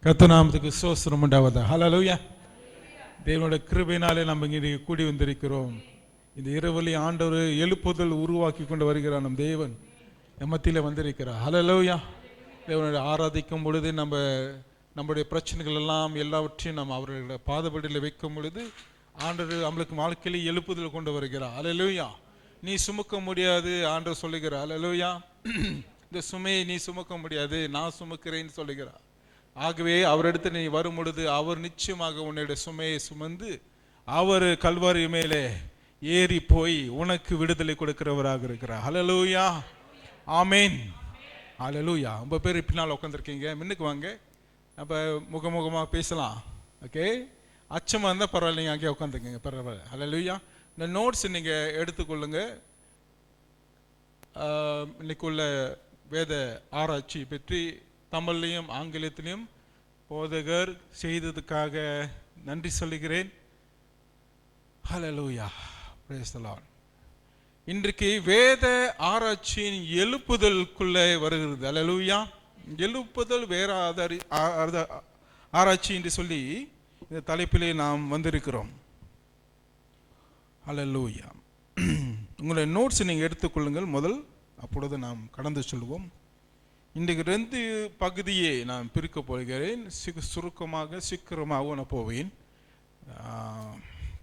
கர்த்தநாமத்துக்கு ஸ்தோத்திரம் உண்டாவதாக. ஹல்லேலூயா. தேவனுடைய கிருபையினாலே நம்ம இங்கே கூடி வந்திருக்கிறோம். இந்த இரவிலே ஆண்டவர் எழுப்புதல் உருவாக்கி கொண்டு வருகிறார். நம் தேவன் மத்தியில் வந்திருக்கிறார். ஹல்லேலூயா. தேவனுடைய ஆராதிக்கும் பொழுது நம்முடைய பிரச்சனைகள் எல்லாம் எல்லாவற்றையும் நம்ம அவர்களுடைய பாதபடியில் வைக்கும் பொழுது ஆண்டவர் நம்மளுக்கு வாழ்க்கையிலே எழுப்புதல் கொண்டு வருகிறார். ஹல்லேலூயா. நீ சுமக்க முடியாது ஆண்டவர் சொல்லுகிறார். ஹல்லேலூயா. இந்த சுமையை நீ சுமக்க முடியாது, நான் சுமக்கிறேன்னு சொல்லுகிறார். ஆகவே அவரிடத்தில் நீ வரும் பொழுது அவர் நிச்சயமாக உன்னுடைய சுமையை சுமந்து அவர் கல்வாரி மேலே ஏறி போய் உனக்கு விடுதலை கொடுக்கிறவராக இருக்கிறார். ஹல்லேலூயா. ஆமேன். ஹல்லேலூயா. ரொம்ப பேர் பின்னால் உட்காந்துருக்கீங்க, முன்னுக்கு வாங்க, நம்ம முகமுகமாக பேசலாம். ஓகே, அச்சமாக இருந்தால் பரவாயில்ல, நீங்கள் அங்கேயே உட்காந்துருக்கீங்க, பரவாயில்ல. ஹல்லேலூயா. இந்த நோட்ஸ் நீங்கள் எடுத்துக்கொள்ளுங்க. இன்னைக்குள்ள வேத ஆராய்ச்சி பற்றி தமிழ்லையும் ஆங்கிலத்திலையும் போதகர் செய்ததுக்காக நன்றி சொல்லுகிறேன். ஹல்லேலூயா. Praise the lord. இன்றைக்கு வேத ஆராய்ச்சியின் எழுப்புதலுக்குள்ளே வருகிறது. ஹல்லேலூயா. எழுப்புதல் வேற ஆராய்ச்சி என்று சொல்லி இந்த தலைப்பிலே நாம் வந்திருக்கிறோம். ஹல்லேலூயா. உங்களுடைய நோட்ஸ் நீங்கள் எடுத்துக்கொள்ளுங்கள் முதல், அப்பொழுது நாம் கடந்து சொல்லுவோம். இன்றைக்கு 2 பகுதியை நான் பிரிக்க போகிறேன். சுருக்கமாக சீக்கிரமாக நான் போவேன்.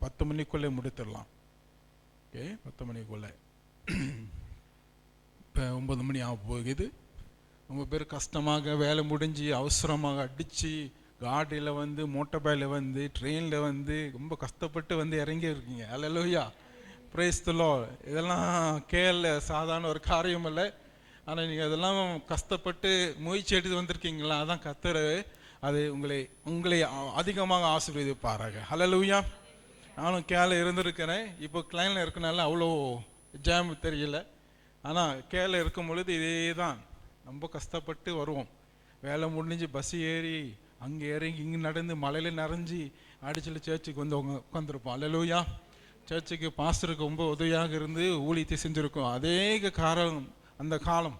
10 மணிக்குள்ளே முடித்துடலாம். ஓகே, 10 மணிக்குள்ளே. இப்போ 9 மணி ஆக போகுது. ரொம்ப பேர் கஷ்டமாக வேலை முடிஞ்சு அவசரமாக அடித்து காடியில் வந்து மோட்டர் பைக்கில் வந்து ட்ரெயினில் வந்து ரொம்ப கஷ்டப்பட்டு இறங்கி இருக்கீங்க. ஹல்லேலூயா. Praise the lord. இதெல்லாம் கேள்ல சாதாரண ஒரு காரியம் இல்லை. ஆனால் நீங்கள் அதெல்லாம் கஷ்டப்பட்டு முயற்சி எடுத்து வந்திருக்கீங்களா, அதான் கர்த்தர் அது உங்களை அதிகமாக ஆசீர்வதிப்பாராக. ஹல்லேலூயா. நானும் கேல இருந்திருக்கிறேன். இப்போ கிளைனில் இருக்கனால அவ்வளோ ஜாம் தெரியல. ஆனால் கேல இருக்கும் பொழுது இதே தான், ரொம்ப கஷ்டப்பட்டு வருவோம். வேலை முடிஞ்சு பஸ் ஏறி அங்கே இறங்கி இங்கே நடந்து மலையில் நிறைஞ்சி அடிச்சுட்டு சர்ச்சுக்கு வந்து உட்காந்துருப்போம். ஹல்லேலூயா. சர்ச்சுக்கு பாஸ்டருக்கு ரொம்ப உதவியாக இருந்து ஊழியத்தை செஞ்சுருக்கோம். அதே அந்த காலம்.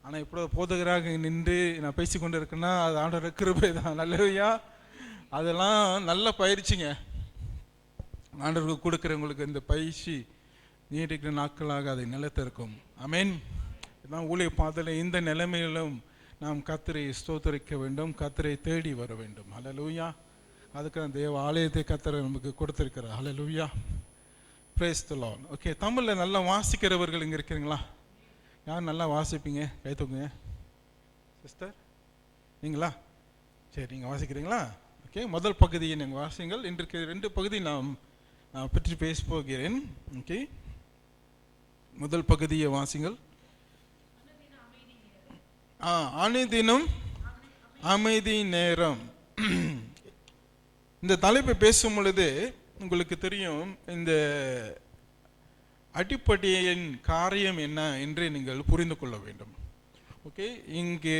ஆனால் இப்போ போதகராக நின்று நான் பேசி கொண்டு இருக்கேன்னா அது ஆண்டவருடைய கிருபை தான். ஹல்லேலூயா. அதெல்லாம் நல்ல பயிற்சிங்க. ஆண்டவருக்கு கொடுக்குறவங்களுக்கு இந்த பயிற்சி நீடிக்கிற நாட்களாக அதை நிலைத்திருக்கும். ஆமேன். இதான் ஊழிய பாதையில் இந்த நிலைமையிலும் நாம் கர்த்தரை ஸ்தோத்திரிக்க வேண்டும், கர்த்தரை தேடி வர வேண்டும். ஹல்லேலூயா. அதுக்கு தேவ ஆலயத்தை கர்த்தர் நமக்கு கொடுத்திருக்கிறார். Hallelujah. Praise the lord. Okay, தமிழில் நல்லா வாசிக்கிறவர்கள் இங்கே இருக்கிறீங்களா? யார் நல்லா வாசிப்பீங்க? கை தூக்குங்க. சிஸ்டர் நீங்களா? சரி, நீங்கள் வாசிக்கிறீங்களா? ஓகே, முதல் பகுதியை நீங்கள் வாசிங்கள். இன்றைக்கு 2 பகுதி நான் பற்றி பேச போகிறேன். ஓகே, முதல் பகுதியை வாசிங்கள். அனுதினம் அமைதி நேரம். இந்த தலைப்பை பேசும் பொழுது உங்களுக்கு தெரியும், இந்த அடிப்படையின் காரியம் என்ன என்று நீங்கள் புரிந்து கொள்ள வேண்டும். ஓகே, இங்கே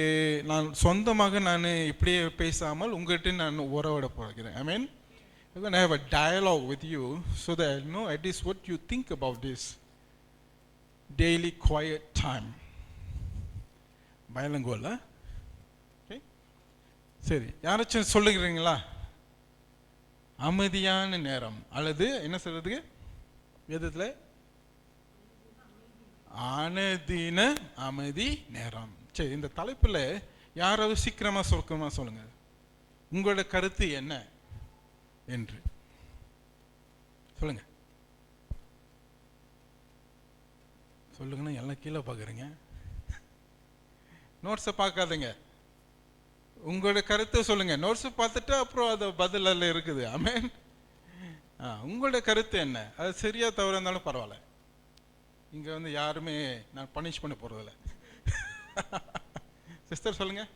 நான் சொந்தமாக இப்படியே பேசாமல் உங்கள்கிட்ட நான் உறவிட போகிறேன். ஐ மீன், I have a dialogue with you so that I know at least what you think about this daily quiet time. பயலங்கோல. ஓகே, சரி, யாராச்சும் சொல்லுகிறீங்களா? அமைதியான நேரம் அல்லது என்ன சொல்றதுக்கு வேதத்தில் அனுதின அமைதி நேரம். சரி, இந்த தலைப்பில் யாராவது சீக்கிரமாக சுருக்கமாக சொல்லுங்க, உங்களோட கருத்து என்ன என்று சொல்லுங்க. சொல்லுங்கன்னா எல்லாம் கீழே பார்க்குறீங்க, நோட்ஸை பார்க்காதீங்க. உங்களோட கருத்தை சொல்லுங்க. நோட்ஸை பார்த்துட்டு அப்புறம் அது பதில் அதில் இருக்குது. ஆமென். உங்களோட கருத்து என்ன? அது சரியா தவறு இருந்தாலும் பரவாயில்ல. இங்கே யாருமே நான் பனிஷ் பண்ண போகிறதில்ல. சிஸ்டர் சொல்லுங்க.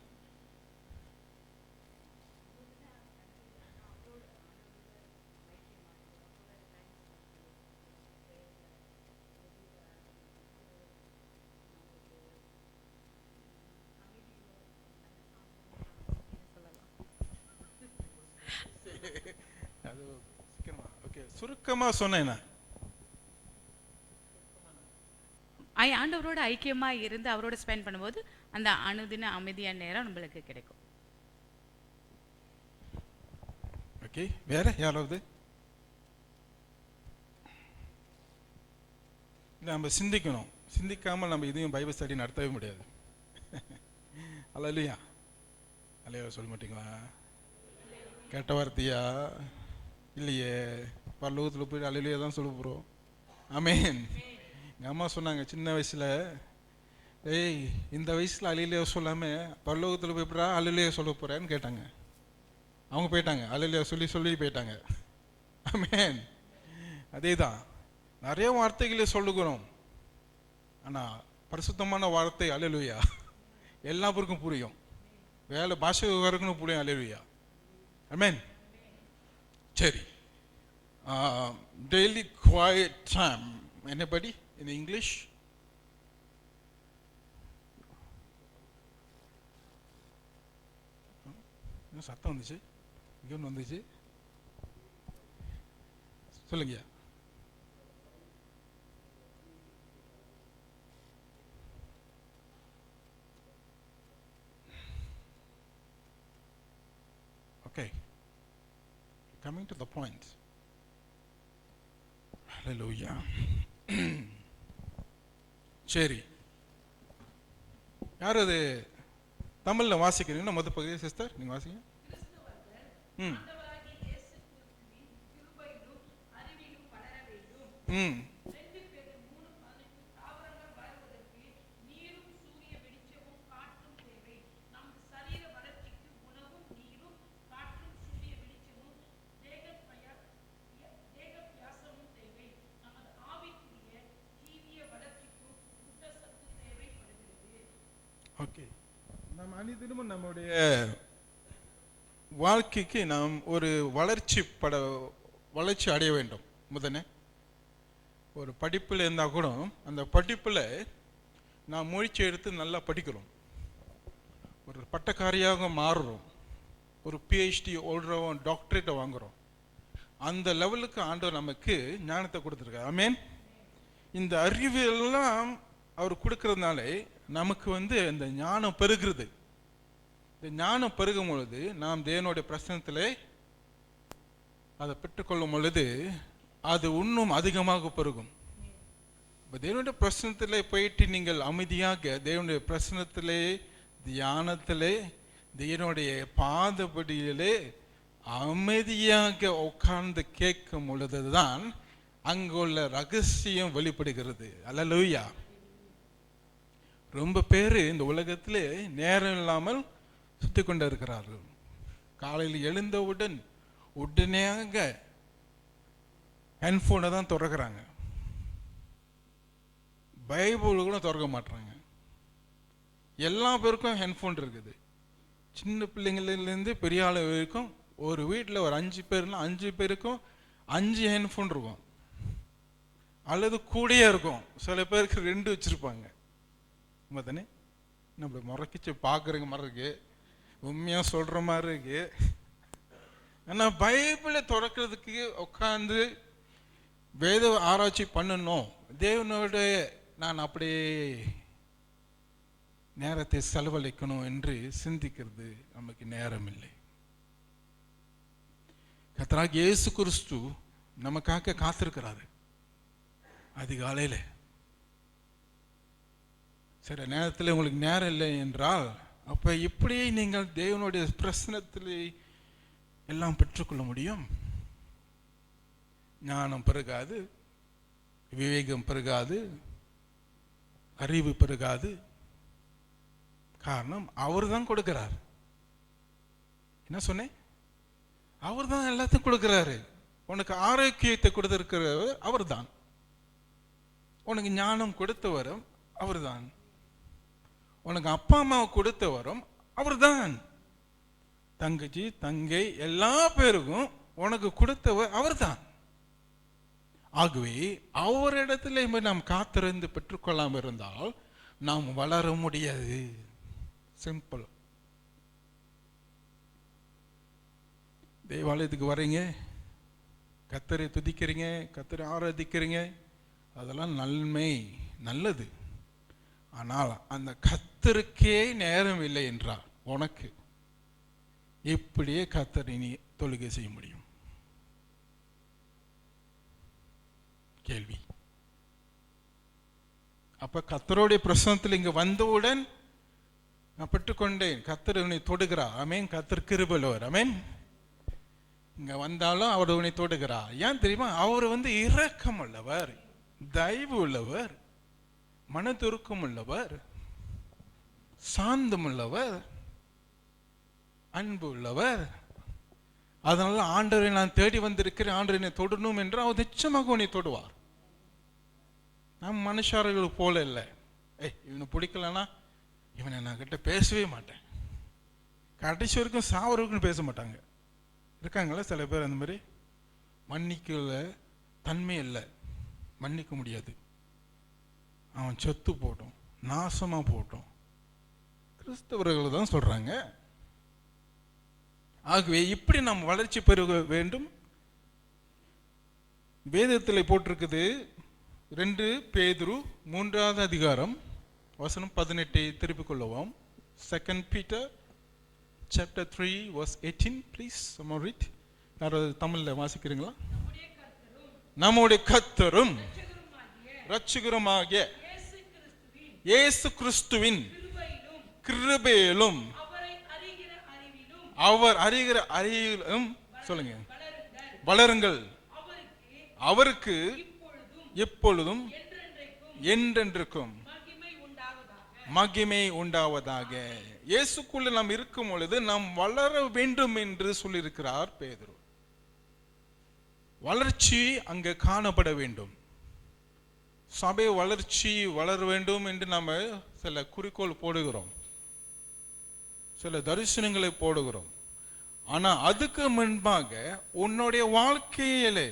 சுருக்கமா சொன்னேன். ஆண்டவரோட ஐக்கியமா இருந்து அவரோட ஸ்பெண்ட் பண்ணும்போது அந்த அனுதின அமைதியான நேரம் நம்மளுக்கு கிடைக்கும். ஓகே, வேற யாராவது? நம்ம சிந்திக்கணும். சிந்திக்காமல் நம்ம இதையும் பைபிள் ஸ்டடி நடத்தவே முடியாது. அல்லேலூயா. அல்லேலூயா சொல்ல மாட்டீங்களா? கேட்ட வார்த்தையா? இல்லையே, பரலோகத்தில் போய் அல்லேலூயா தான் சொல்ல போகிறோம். ஆமென். எங்கள் அம்மா சொன்னாங்க சின்ன வயசில், ஏய் இந்த வயசில் அல்லேலூயா சொல்லாமல் பரலோகத்தில் போய் எப்படா அல்லேலூயா சொல்ல போகிறேன்னு கேட்டாங்க. அவங்க போயிட்டாங்க, அல்லேலூயா சொல்லி சொல்லி போயிட்டாங்க. ஆமென். அதே தான், நிறைய வார்த்தைகளை சொல்லுகிறோம். ஆனால் பரிசுத்தமான வார்த்தை அல்லேலூயா எல்லாருக்கும் புரியும். வேலை பாஷை வரைக்கும் புரியும் அல்லேலூயா. ஆமென். சரி, daily quiet time. anybody in English? சத்தம் வந்துச்சு, இங்கே ஒன்று வந்துச்சு, சொல்லுங்க. Okay, coming to the point. Hallelujah. சரி, யார் அது தமிழில் வாசிக்கிறீங்கன்னா மொதல் பகுதி சிஸ்டர் நீங்கள் வாசிங்க. ம் ம் ஓகே, நம்ம அனைத்திலும் நம்முடைய வாழ்க்கைக்கு நாம் ஒரு வளர்ச்சி அடைய வேண்டும். முதனே ஒரு படிப்பில் இருந்தால் கூட அந்த படிப்பில் நாம் முயற்சி எடுத்து நல்லா படிக்கிறோம், ஒரு பட்டக்காரியாக மாறுறோம், ஒரு பிஹெச்டி ஓடுறோம், டாக்டரேட்டை வாங்குகிறோம். அந்த லெவலுக்கு ஆண்டவர் நமக்கு ஞானத்தை கொடுத்துருக்காரு. ஆமென். இந்த அறிவு எல்லாம் அவர் கொடுக்கறதுனால நமக்கு இந்த ஞானம் பெருகிறது. இந்த ஞானம் பெருகும் பொழுது நாம் தேவனுடைய பிரசன்னத்திலே அதை பெற்றுக்கொள்ளும் பொழுது அது இன்னும் அதிகமாக பெருகும். இப்போ தேவனுடைய பிரசன்னத்திலே போயிட்டு நீங்கள் அமைதியாக தேவனுடைய பிரசன்னத்திலே தியானத்திலே தேவனுடைய பாதபடியிலே அமைதியாக உட்கார்ந்து கேட்கும் பொழுதுதான் அங்குள்ள ரகசியம் வெளிப்படுகிறது. அல்லேலூயா. ரொம்ப பேர் இந்த உலகத்திலே நேரம் இல்லாமல் சுற்றி கொண்டு இருக்கிறார்கள். காலையில் எழுந்தவுடன் உடனேயாக ஹெட்ஃபோனை தான் திறக்கிறாங்க, பைபிள் கூட திறக்க மாட்டாங்க. எல்லா பேருக்கும் ஹெட்ஃபோன் இருக்குது, சின்ன பிள்ளைங்களிலேருந்து பெரிய ஆள் வரைக்கும். ஒரு வீட்டில் ஒரு 5 பேர்னா 5 பேருக்கும் 5 ஹெட்ஃபோன் இருக்கும், அல்லது கூடயே இருக்கும். சில பேருக்கு 2 வச்சுருப்பாங்க. தானே நம்மளை முறைக்கிச்சு பார்க்குறங்க மாதிரி இருக்கு, உண்மையாக சொல்கிற மாதிரி இருக்கு. ஆனால் பைபிளை திறக்கிறதுக்கு உட்காந்து வேத ஆராய்ச்சி பண்ணணும், தேவனோட நான் அப்படியே நேரத்தை செலவழிக்கணும் என்று சிந்திக்கிறது நமக்கு நேரம் இல்லை. கர்த்தராகிய இயேசு கிறிஸ்து நமக்காக காத்திருக்கிறாரு அதிகாலையில். சில நேரத்தில் உங்களுக்கு நேரம் இல்லை என்றால் அப்போ இப்படியே நீங்கள் தேவனுடைய பிரசன்னத்தில் எல்லாம் பெற்றுக்கொள்ள முடியும். ஞானம் பெருகாது, விவேகம் பெருகாது, அறிவு பெருகாது. காரணம் அவர் தான் கொடுக்கிறார். என்ன சொன்னேன்? அவர் தான் எல்லாத்தையும் கொடுக்கிறாரு. உனக்கு ஆரோக்கியத்தை கொடுத்திருக்கிறவர் அவர் தான், உனக்கு ஞானம் கொடுத்தவரும் அவர் தான், உனக்கு அப்பா அம்மாவை கொடுத்தவரும் அவர் தான், தங்கச்சி தங்கை எல்லா பேருக்கும் உனக்கு கொடுத்தவர் அவர் தான். ஆகவே அவரிடத்துல நாம் காத்திருந்து பெற்றுக்கொள்ளாமல் இருந்தால் நாம் வளர முடியாது. சிம்பிள். தேவாலயத்துக்கு வரீங்க, கர்த்தரை துதிக்கிறீங்க, கர்த்தரை ஆராதிக்கிறீங்க, அதெல்லாம் நன்மை, நல்லது. ஆனால் அந்த கர்த்தருக்கே நேரம் இல்லை என்றால் உனக்கு எப்படியே கர்த்தரை நீ தொழுகை செய்ய முடியும்? கேள்வி. அப்ப கர்த்தருடைய பிரசன்னத்தில் இங்க வந்தவுடன் நான் பெற்றுக்கொண்டேன். கர்த்தர் உன்னை தொடுகிறார். ஆமென். கர்த்தர் கிருபையுள்ளவர். ஆமென். இங்க வந்தாலும் அவர் உன்னை தொடுகிறார். ஏன் தெரியுமா? அவர் இரக்கம் உள்ளவர், தயவு உள்ளவர், மனதுருக்கம் உள்ளவர், சாந்தம் உள்ளவர், அன்பு உள்ளவர். அதனால ஆண்டவரை நான் தேடி வந்திருக்கிறேன், ஆண்டவரை என்னை தொடணும் என்று அவர் நிச்சயமாக உன்னை தொடுவார். நம் மனுஷார்கள் போல இல்லை. இவனை பிடிக்கலன்னா இவனை நான் கிட்ட பேசவே மாட்டேன், கடைசி வரைக்கும் சாவரவுக்கும் பேச மாட்டாங்க. இருக்காங்களா சில பேர் அந்த மாதிரி? மன்னிக்கல தன்மை இல்லை, மன்னிக்க முடியாது. அவன் செத்து போட்டோம், நாசமா போட்டோம், கிறிஸ்தவர்கள் தான் சொல்றாங்க. ஆகவே இப்படி நாம் வளர்ச்சி பெருக வேண்டும். வேதத்தில் போட்டிருக்குது 2 பேதுரு 3வது அதிகாரம் வசனம் 18 திருப்பிக் கொள்ளுவோம். 2 Peter chapter 3 verse 18 please someone read. யாராவது தமிழ்ல வாசிக்கிறீங்களா? நம்முடைய கர்த்தரும் இரட்சகருமாகிய இயேசு கிறிஸ்துவின் கிருபையிலும் அவர் அறிகிற அறிவிலும் சொல்லுங்க வளருங்கள். அவருக்கு எப்பொழுதும் என்றென்றைக்கும் மகிமை உண்டாவதாக. இயேசுக்குள்ள நாம் இருக்கும் பொழுது நாம் வளர வேண்டும் என்று சொல்லியிருக்கிறார் பேதுரு. வளர்ச்சி அங்கே காணப்பட வேண்டும். சபை வளர்ச்சி வளர வேண்டும் என்று நாம் சில குறிக்கோள் போடுகிறோம், சில தரிசனங்களை போடுகிறோம். ஆனா அதுக்கு முன்பாக உன்னுடைய வாழ்க்கையிலே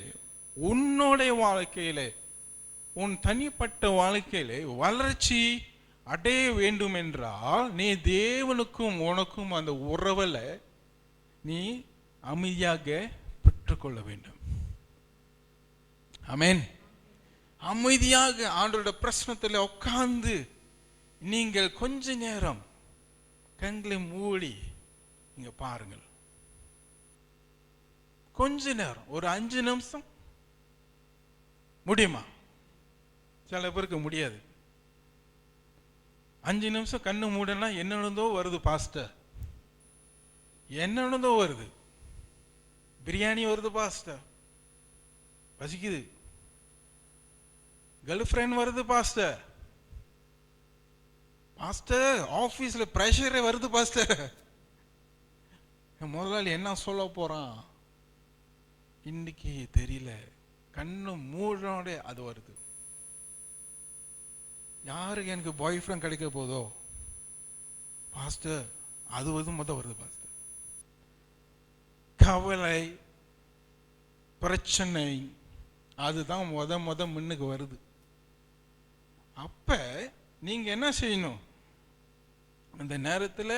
உன் தனிப்பட்ட வாழ்க்கையிலே வளர்ச்சி அடைய வேண்டும் என்றால் நீ தேவனுக்கும் உனக்கும் அந்த உறவுல நீ அமைதியாக பெற்றுக்கொள்ள வேண்டும். ஆமென். அமைதியாக ஆண்டவருடைய பிரசன்னத்தில் உட்கார்ந்து நீங்கள் கொஞ்ச நேரம் கண்களை மூடி நீங்க பாருங்கள். கொஞ்ச நேரம், ஒரு 5 நிமிஷம் முடியுமா? சில பேருக்கு முடியாது. 5 நிமிஷம் கண்ணு மூடனா என்னென்னதோ வருது பாஸ்டர், என்னென்னதோ வருது. பிரியாணி வருது பாஸ்டர், பசிக்குது. கேர்ள் ஃப்ரெண்ட் வருது பாஸ்டர், ஆபீஸ்ல பிரஷரே வருது பாஸ்டர். முதலாளி என்ன சொல்ல போறான் இன்னைக்கு தெரியல. கண்ணு மூடனோட அது வருது. யாருக்கு எனக்கு பாய் ஃப்ரெண்ட் கிடைக்க போதோ பாஸ்டர், அது வருது பாஸ்டர். கவலை, பிரச்சனை, அதுதான் முன்னுக்கு வருது. அப்ப நீங்க என்ன செய்யணும்? அந்த நேரத்தில்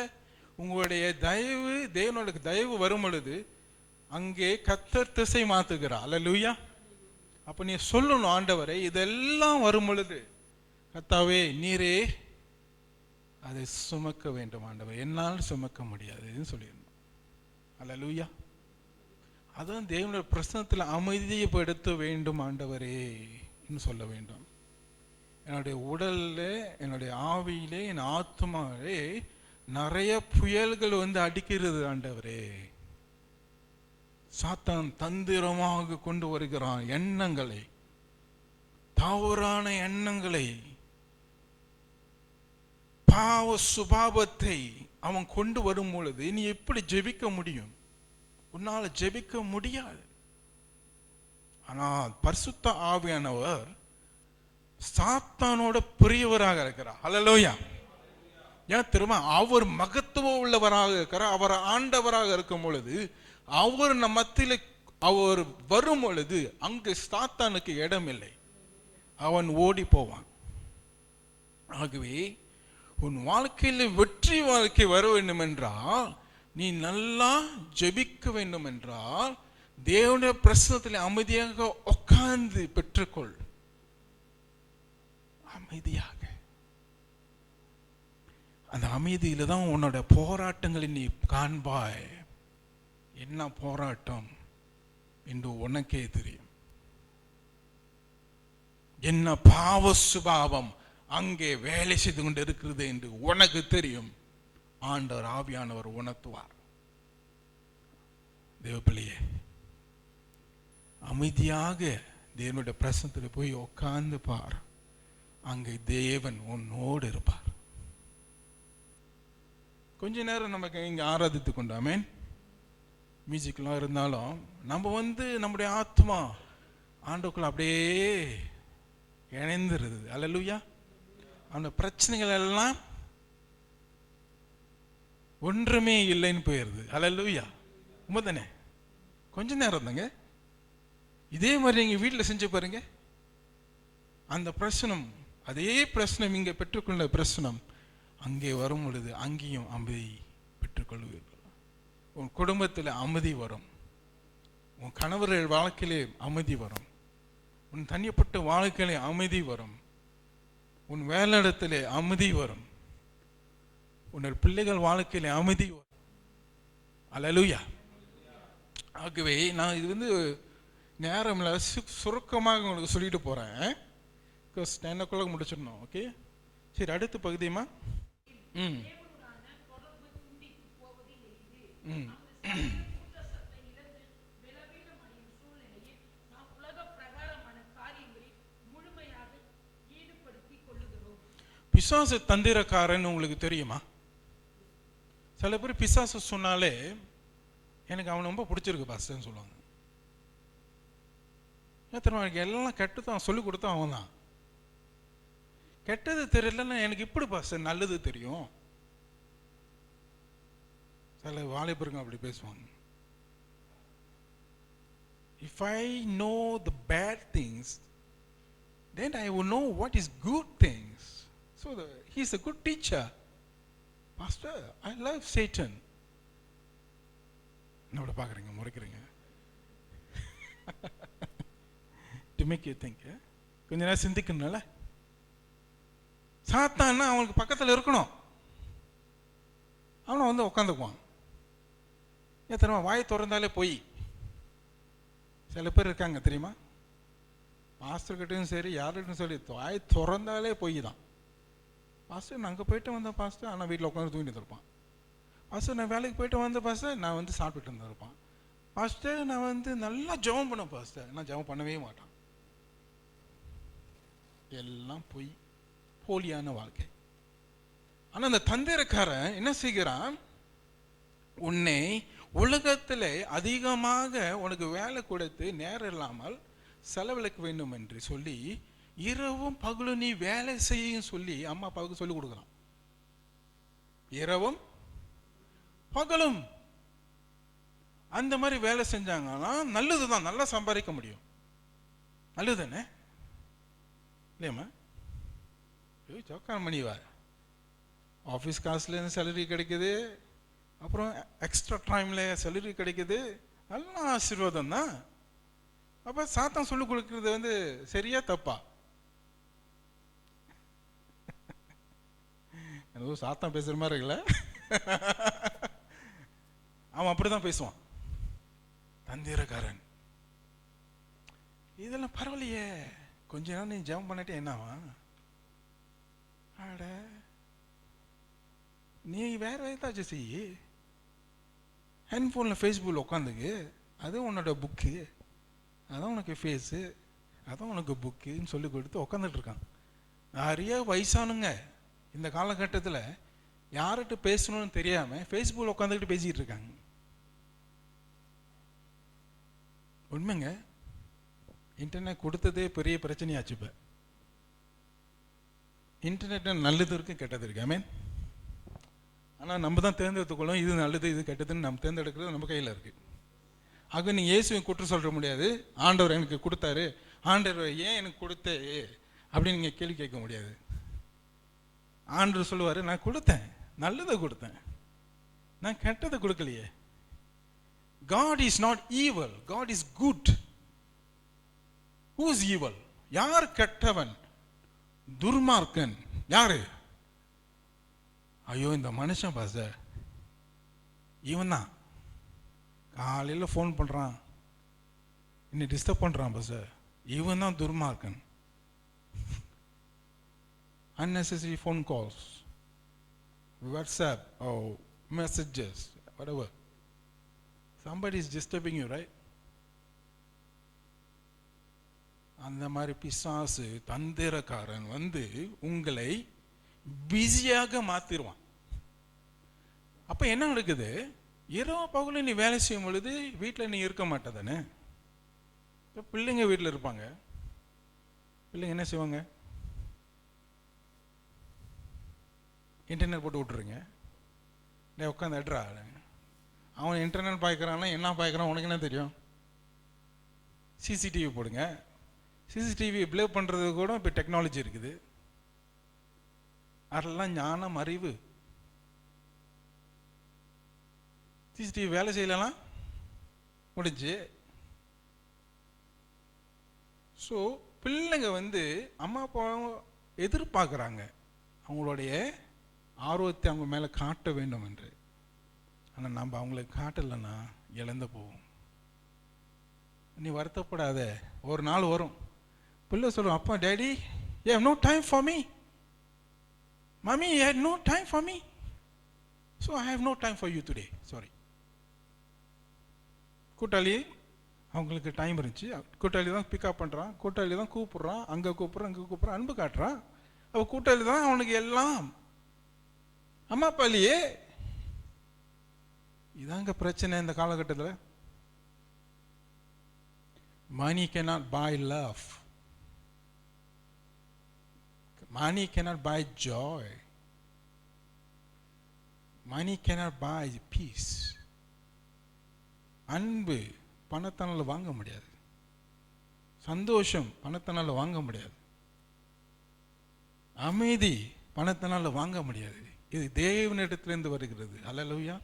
உங்களுடைய தயவு, தேவனோட தயவு வரும் பொழுது அங்கே கர்த்தர் திசை மாத்துகிறார். அல்லேலூயா. அப்ப நீ சொல்லணும், ஆண்டவரே இதெல்லாம் வரும் பொழுது கர்த்தாவே நீரே அதை சுமக்க வேண்டும் ஆண்டவர், என்னால் சுமக்க முடியாதுன்னு சொல்லிடணும். அல்லேலூயா. அதான் தேவனோட பிரசன்னத்தில் அமைதியப்படுத்த வேண்டும் ஆண்டவரே சொல்ல வேண்டும். என்னுடைய உடல்ல, என்னுடைய ஆவியிலே, என் ஆத்மாவிலே நிறைய புயல்கள் அடிக்கிறது ஆண்டவரே. சாத்தான் தந்திரமாக கொண்டு வருகிறான் எண்ணங்களை, தவறான எண்ணங்களை, பாவ சுபாவத்தை அவன் கொண்டு வரும் பொழுது நீ எப்படி ஜெபிக்க முடியும்? உன்னால ஜெபிக்க முடியாது. ஆனால் பரிசுத்த ஆவியானவர் சாத்தானோட பெரியவராக இருக்கிறார். அல்லேலூயா. ஏன் தெரியுமா? அவர் மகத்துவம் உள்ளவராக இருக்கிறார். அவர் ஆண்டவராக இருக்கும் பொழுது, அவர் நம் மத்தியில் அவர் வரும் பொழுது அங்கு சாத்தானுக்கு இடம் இல்லை, அவன் ஓடி போவான். ஆகவே உன் வாழ்க்கையில் வெற்றி வாழ்க்கை வர வேண்டும் என்றால், நீ நல்லா ஜெபிக்க வேண்டும் என்றால், தேவனுடைய பிரசன்னத்தில் அமைதியாக உட்கார்ந்து பெற்றுக்கொள். அமைதியாக. அந்த அமைதியில தான் உன்னோட போராட்டங்களை நீ காண்பாய். என்ன போராட்டம் என்று உனக்கே தெரியும். என்ன பாவ சுபாவம் அங்கே வேலை செய்து கொண்டு இருக்கிறது என்று உனக்கு தெரியும். ஆண்டவர் ஆவியானவர் உணர்த்துவார். தேவப்பிள்ளையே, அமைதியாக தேவனுடைய பிரசன்னத்தில் போய் உட்கார்ந்து பார். அங்கே தேவன் உன்னோடு இருப்பார். கொஞ்ச நேரம் நமக்கு இங்கே ஆராதித்து கொண்டாமே மியூசிக்லாம் இருந்தாலும் நம்ம நம்முடைய ஆத்மா ஆண்டவருக்குள்ள அப்படியே இணைந்துருது. அல்லேலூயா. அந்த பிரச்சனைகள் எல்லாம் ஒன்றுமே இல்லைன்னு போயிடுது. அல்லேலூயா. உண்மைதானே? கொஞ்ச நேரம் தாங்க. இதே மாதிரி நீங்க வீட்டில் செஞ்சு பாருங்க. அந்த பிரச்சனம், அதே பிரச்சனம் இங்கே பெற்றுக்கொண்ட பிரச்சனம் அங்கே வரும் பொழுது அங்கேயும் அமைதி பெற்றுக்கொள்வீர்கள். உன் குடும்பத்தில் அமைதி வரும். உன் கணவர்கள் வாழ்க்கையிலே அமைதி வரும். உன் தனிப்பட்ட வாழ்க்கையிலே அமைதி வரும். உன் வேலையிடத்திலே அமைதி வரும். உன் பிள்ளைகள் வாழ்க்கையிலே அமைதி வரும். அல்லேலூயா. ஆகவே நான் இது நேரம் இல்லை, சுருக்கமாக உங்களுக்கு சொல்லிட்டு போகிறேன். 10 o'clock முடிச்சிடணும். ஓகே, சரி. அடுத்த பகுதியுமா? பிசாசு தந்திரக்காரன் உங்களுக்கு தெரியுமா? சில பேர் பிசாசு சொன்னாலே எனக்கு அவன் ரொம்ப பிடிச்சிருக்கு பாஸ்டர்னு சொல்லுவாங்க. எனக்கு எல்லாம் கெட்டதான் சொல்லி கொடுத்தான். அவன் தான் கெட்டது தெரியலன்னா எனக்கு இப்படி பாஸ்டர் நல்லது தெரியும். சில வாலிபருங்க அப்படி பேசுவாங்க. If I know the bad things, then I will know what is good things. So he is a good teacher. Pastor, I love Satan. என்னோட பார்க்குறீங்க, முறைக்கிறீங்க. To make you think. கொஞ்ச நேரம் சிந்திக்கணும்ல. சாத்தான்னா அவனுக்கு பக்கத்தில் இருக்கணும். அவனை உட்காந்துக்குவான். தெரியுமா? வாய் திறந்தாலே போய் சில பேர் இருக்காங்க தெரியுமா? மாஸ்டர்கிட்டையும் சரி யார்கிட்டையும் சரி வாய் திறந்தாலே போய் தான். பாஸ்டர் நான் அங்கே போயிட்டு வந்தேன் பாஸ்டர், ஆனால் வீட்டில் உட்காந்து தூங்கிட்டு இருப்பான். பாஸ்டர் நான் வேலைக்கு போயிட்டு வந்தேன் பாஸ்டர், நான் சாப்பிட்டுட்டு இருந்திருப்பான். பாஸ்டர் நான் நல்லா ஜெபம் பண்ணேன் பாஸ்டர், நான் ஜெபம் பண்ணவே மாட்டான். எல்லாம் பொய், போலியான வாழ்க்கை. ஆனால் அந்த தந்திரக்காரன் என்ன செய்கிறான்? உன்னை உலகத்தில் அதிகமாக உனக்கு வேலை கொடுத்து நேரம் இல்லாமல் செலவழிக்க வேண்டும் என்று சொல்லி இரவும் பகலும் நீ வேலை செய்யும் சொல்லி அம்மா அப்பாவுக்கு சொல்லி கொடுக்குறான். இரவும் பகலும் அந்த மாதிரி வேலை செஞ்சாங்கன்னா நல்லதுதான், நல்லா சம்பாதிக்க முடியும். நல்லதுதானே இல்லையம்மா? சோக்கான மணிவா ஆஃபீஸ் காசுலேருந்து சேலரி கிடைக்குது, அப்புறம் எக்ஸ்ட்ரா டைமில் சேலரி கிடைக்குது, நல்லா ஆசீர்வாதம் தான். அப்போ சாத்தான் சொல்லிக் கொடுக்கறது சரியா தப்பா? எனக்கு சாத்தான் பேசுகிற மாதிரி இருக்குல்ல. அவன் அப்படிதான் பேசுவான், தந்திரக்காரன். இதெல்லாம் பரவாயில்லையே, கொஞ்ச நேரம் நீ ஜெபம் பண்ணிட்டே என்னவா? ஆட நீ வேற ஏதாச்சும் செய்ய. ஹேண்ட்ஃபோனில் ஃபேஸ்புக்கில் உட்காந்துக்கு, அது உன்னோட புக்கு, அதான் உனக்கு ஃபேஸு, அதான் உனக்கு புக்குன்னு சொல்லி கொடுத்து உட்காந்துட்டு இருக்கான். நிறைய வயசானுங்க இந்த காலகட்டத்தில் யார்கிட்ட பேசணும்னு தெரியாமல் ஃபேஸ்புக்கில் உட்காந்துக்கிட்டு பேசிக்கிட்டு இருக்காங்க. உண்மைங்க, இன்டர்நெட் கொடுத்ததே பெரிய பிரச்சனையாச்சு. இப்போ இன்டர்நெட் நல்லது இருக்கு, கெட்டது இருக்கு. ஐ மீன், ஆனால் நம்ம தான் தேர்ந்தெடுத்துக்கொள்ளும் இது நல்லது இது கெட்டதுன்னு நம்ம தேர்ந்தெடுக்கிறது நம்ம கையில் இருக்கு. ஆக நீங்கள் இயேசுவை குற்றம் சொல்ல முடியாது. ஆண்டவர் எனக்கு கொடுத்தாரு, ஆண்டவர் ஏன் எனக்கு கொடுத்தே அப்படின்னு நீங்கள் கேள்வி கேட்க முடியாது. ஆண்டவர் சொல்லுவார், நான் கொடுத்தேன், நல்லதை கொடுத்தேன், நான் கெட்டதை கொடுக்கலையே. God is not evil, God is good. Who is evil? யார் கெட்டவன்? துர்மார்க்கன் யாரு? ஐயோ இந்த மனுஷன் பாஸ்டர், இவன் தான் காலையில் ஃபோன் பண்ணுறான், என்னை டிஸ்டர்ப் பண்ணுறான் பாஸ்டர், இவன் தான் துர்மார்க்கன். unnecessary phone calls, WhatsApp or messages, whatever. Somebody is disturbing you, right? அந்த மாதிரி பிசாசு தந்திரக்காரன் வந்து உங்களை பிஸியாக மாத்திடுவான். அப்போ என்ன நடக்குது? இரவு பகல நீ வேலை செய்யும் பொழுது வீட்டில் நீ இருக்க மாட்டேதானே. இப்போ பிள்ளைங்க வீட்டில் இருப்பாங்க. பிள்ளைங்க என்ன செய்வாங்க? இன்டர்நெட் போட்டு விட்டுருங்க. டே உட்காந்து எட்ரா. அவன் இன்டர்நெட் பார்க்குறான்னா என்ன பார்க்குறான் உனக்கு என்ன தெரியும்? சிசிடிவி போடுங்க. சிசிடிவி ப்ளே பண்ணுறது கூட இப்போ டெக்னாலஜி இருக்குது. அதெல்லாம் ஞானம், அறிவு. சிசிடிவி வேலை செய்யலாம் முடிஞ்சு. ஸோ பிள்ளைங்க வந்து அம்மா அப்பாவும் எதிர்பார்க்குறாங்க அவங்களுடைய ஆர்வத்தை அவங்க மேலே காட்ட வேண்டும் என்று. ஆனால் நம்ம அவங்களுக்கு காட்டலைன்னா இழந்து போவோம். நீ வருத்தப்படாத, ஒரு நாள் வரும் பிள்ளை சொல்லுவோம், அப்பா daddy you have no time for me, mommy you had no time for me, so I have no time for you today, sorry. கூட்டாளி அவங்களுக்கு டைம் இருந்துச்சு, கூட்டாளி தான் பிக்கப் பண்ணுறான், கூட்டாளி தான் கூப்பிட்றான், அங்கே கூப்பிட்றான், அங்கே கூப்பிட்றான், அன்பு காட்டுறான். அவள் கூட்டாளி தான் அவனுக்கு எல்லாம். அம்மா அப்பாலியே இதாங்க பிரச்சனை இந்த காலகட்டத்தில். Money cannot buy love. Money cannot buy joy. Money cannot buy peace. அன்பு பணத்தினால வாங்க முடியாது. சந்தோஷம் பணத்தினால வாங்க முடியாது. அமைதி பணத்தினால வாங்க முடியாது. இது தேவனிடத்திலிருந்து வருகிறது. அல்லேலூயா.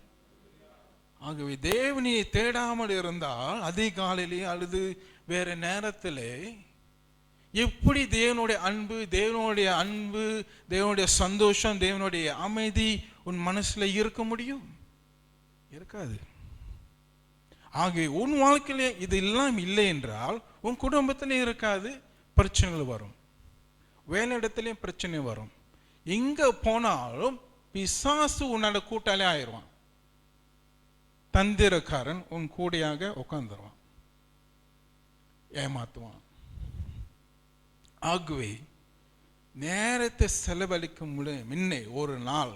ஆகவே தேவனை தேடாமல் இருந்தால் அதிகாலையிலே அல்லது வேற நேரத்தில் எப்படி தேவனுடைய அன்பு, தேவனுடைய சந்தோஷம், தேவனுடைய அமைதி உன் மனசுல இருக்க முடியும்? இருக்காது. ஆகவே உன் வாழ்க்கையிலே இது எல்லாம் இல்லை என்றால் உன் குடும்பத்திலே இருக்காது, பிரச்சனைகள் வரும், வேலையிடத்திலையும் பிரச்சனை வரும். எங்க போனாலும் பிசாசு உன்னோட கூட்டாளி ஆயிடுவான். தந்திரக்காரன் உன் கூடையாக உட்கார்ந்துருவான், ஏமாத்துவான். ஆகவே நேரத்தை செலவழிக்கும் முன்னே ஒரு நாள்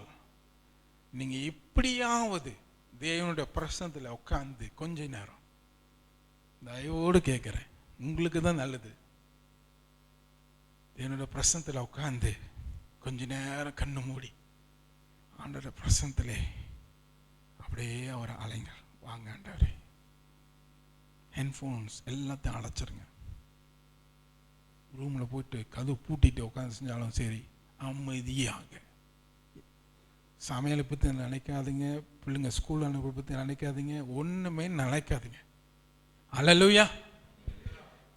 நீங்க இப்படியாவது தேவனுடைய பிரசனத்தில் உட்கார்ந்து கொஞ்ச நேரம், தயவோடு கேட்கிறேன், உங்களுக்கு தான் நல்லது, தேவனுடைய பிரசனத்தில் உட்கார்ந்து கொஞ்ச நேரம் கண்ணு மூடி ஆண்டோட பிரசனத்திலே அப்படியே அவர் அலைங்கள். வாங்க ஆண்டவரே, ஹெட்ஃபோன்ஸ் எல்லாத்தையும் அழைச்சிருங்க. ரூமில் போயிட்டு கதவு பூட்டிட்டு உட்காந்து செஞ்சாலும் சரி, அமைதியாக. சமையலை பற்றி நினைக்காதீங்க, பிள்ளைங்க ஸ்கூல் அனுப்ப பற்றி நினைக்காதீங்க, ஒன்றுமே நினைக்காதீங்க. அல்லேலூயா.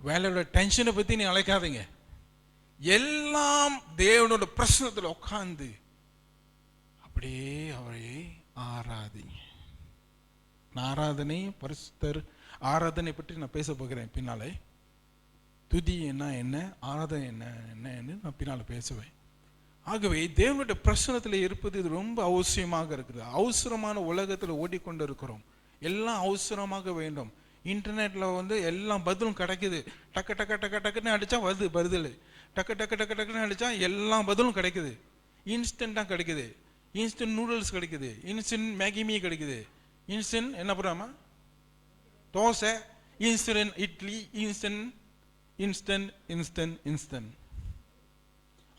வேலையோட டென்ஷனை பற்றி நீ நினைக்காதீங்க. எல்லாம் தேவனோட பிரசனத்தில் உட்கார்ந்து அப்படியே அவரை ஆராதிங்க. ஆராதனை, பரிசுத்தர் ஆராதனை பற்றி நான் பேச போகிறேன் பின்னாலே. துதி என்ன, ஆராதனை என்னன்னு நான் பின்னால் பேசுவேன். ஆகவே தேவனுடைய பிரசனத்தில் இருப்பது இது ரொம்ப அவசியமாக இருக்குது. அவசரமான உலகத்தில் ஓடிக்கொண்டு இருக்கிறோம், எல்லாம் அவசரமாக வேண்டும். இன்டர்நெட்டில் வந்து எல்லாம் பதிலும் கிடைக்குது. டக்கு டக்கு டக்கு டக்குன்னு அடித்தா பதில், டக்கு டக்கு டக்கு டக்குன்னு அடித்தா எல்லா பதிலும் கிடைக்குது. இன்ஸ்டண்ட்டாக கிடைக்குது. இன்ஸ்டன்ட் நூடுல்ஸ் கிடைக்குது, இன்ஸ்டன்ட் மேகிமி கிடைக்குது, இன்ஸ்டன்ட் என்ன பண்ணுறாமா தோசை, இன்ஸ்டன்ட் இட்லி, இன்ஸ்டன்ட்.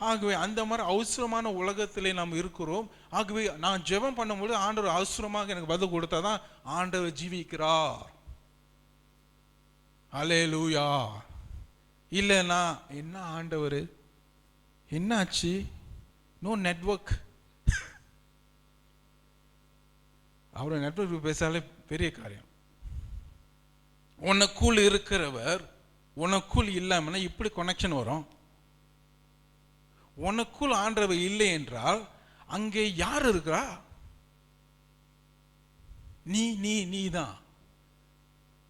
ஆகவே அந்த மாதிரி அவசரமான உலகத்திலே நாம் இருக்கிறோம். ஆகவே நான் ஜெபம் பண்ணும்போது ஆண்டவர் அவசரமாக எனக்கு பதில் கொடுத்தா தான் ஆண்டவர் ஜீவிக்கிறார். அல்லேலூயா. இல்லைன்னா என்ன ஆண்டவர் என்னாச்சு, நோ நெட்வொர்க். அவரை நெட்வொர்க் பேசாலே பெரிய காரியம். உனக்குள் இருக்கிறவர் உனக்குள் இல்லாமனா இப்படி கனெக்ஷன் வரும். உனக்குள் ஆண்டவர் இல்லை என்றால் அங்கே யார் இருக்கிறா? நீ தான்.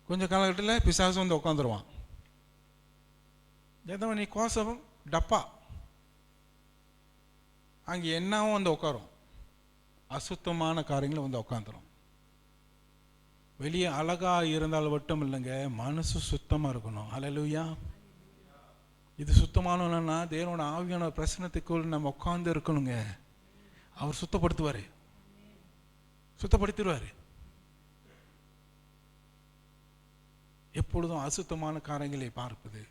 கொஞ்ச காலகட்டத்தில் பிசாசு வந்து உட்காந்துருவான். ஏதோ நீ கோசம் டப்பா, அங்கே என்னவும் வந்து உட்காரும், அசுத்தமான காரியங்களும் வந்து உட்காந்துரும். வெளியே அழகா இருந்தால் மட்டும் இல்லைங்க, மனசு சுத்தமாக இருக்கணும். அல்லேலூயா. இது சுத்தமானவனா தேவனோட ஆவியான பிரசனத்துக்குள் நம்ம உட்கார்ந்து இருக்கணுங்க. அவர் சுத்தப்படுத்துவார், சுத்தப்படுத்திடுவார். எப்பொழுதும் அசுத்தமான காரியங்களை பார்ப்பது,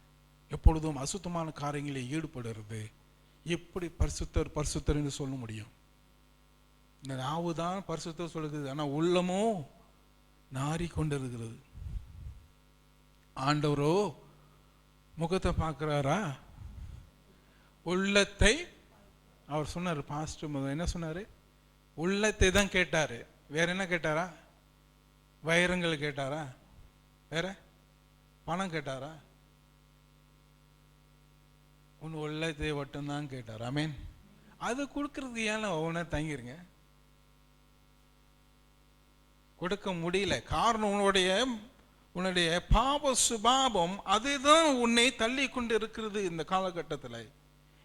எப்பொழுதும் அசுத்தமான காரியங்களை ஈடுபடுறது, எப்படி பரிசுத்தர் பரிசுத்தர் என்று சொல்ல முடியும்? இந்த நாவு தான் பரிசுத்தர் சொல்லுது, ஆனால் உள்ளமோ நாறிக்கொண்டிருக்கிறது. ஆண்டவரோ முகத்தை பார்க்கிறாரா? உள்ளத்தை. அவர் சொன்னார், பாஸ்டர் என்ன சொன்னார்? உள்ளத்தை தான் கேட்டார். வேற என்ன கேட்டாரா? வைரங்கள் கேட்டாரா? வேற பணம் கேட்டாரா? உன் உள்ளத்தை மட்டும்தான் கேட்டார். ஆமேன். அது கொடுக்கறதுக்கு ஏன் ஒவ்வொன்றா தங்கிருங்க? கொடுக்க முடியல. காரணம் உன்னுடைய பாப சுபாவம் அதுதான் உன்னை தள்ளி கொண்டு இருக்கிறது. இந்த காலகட்டத்தில்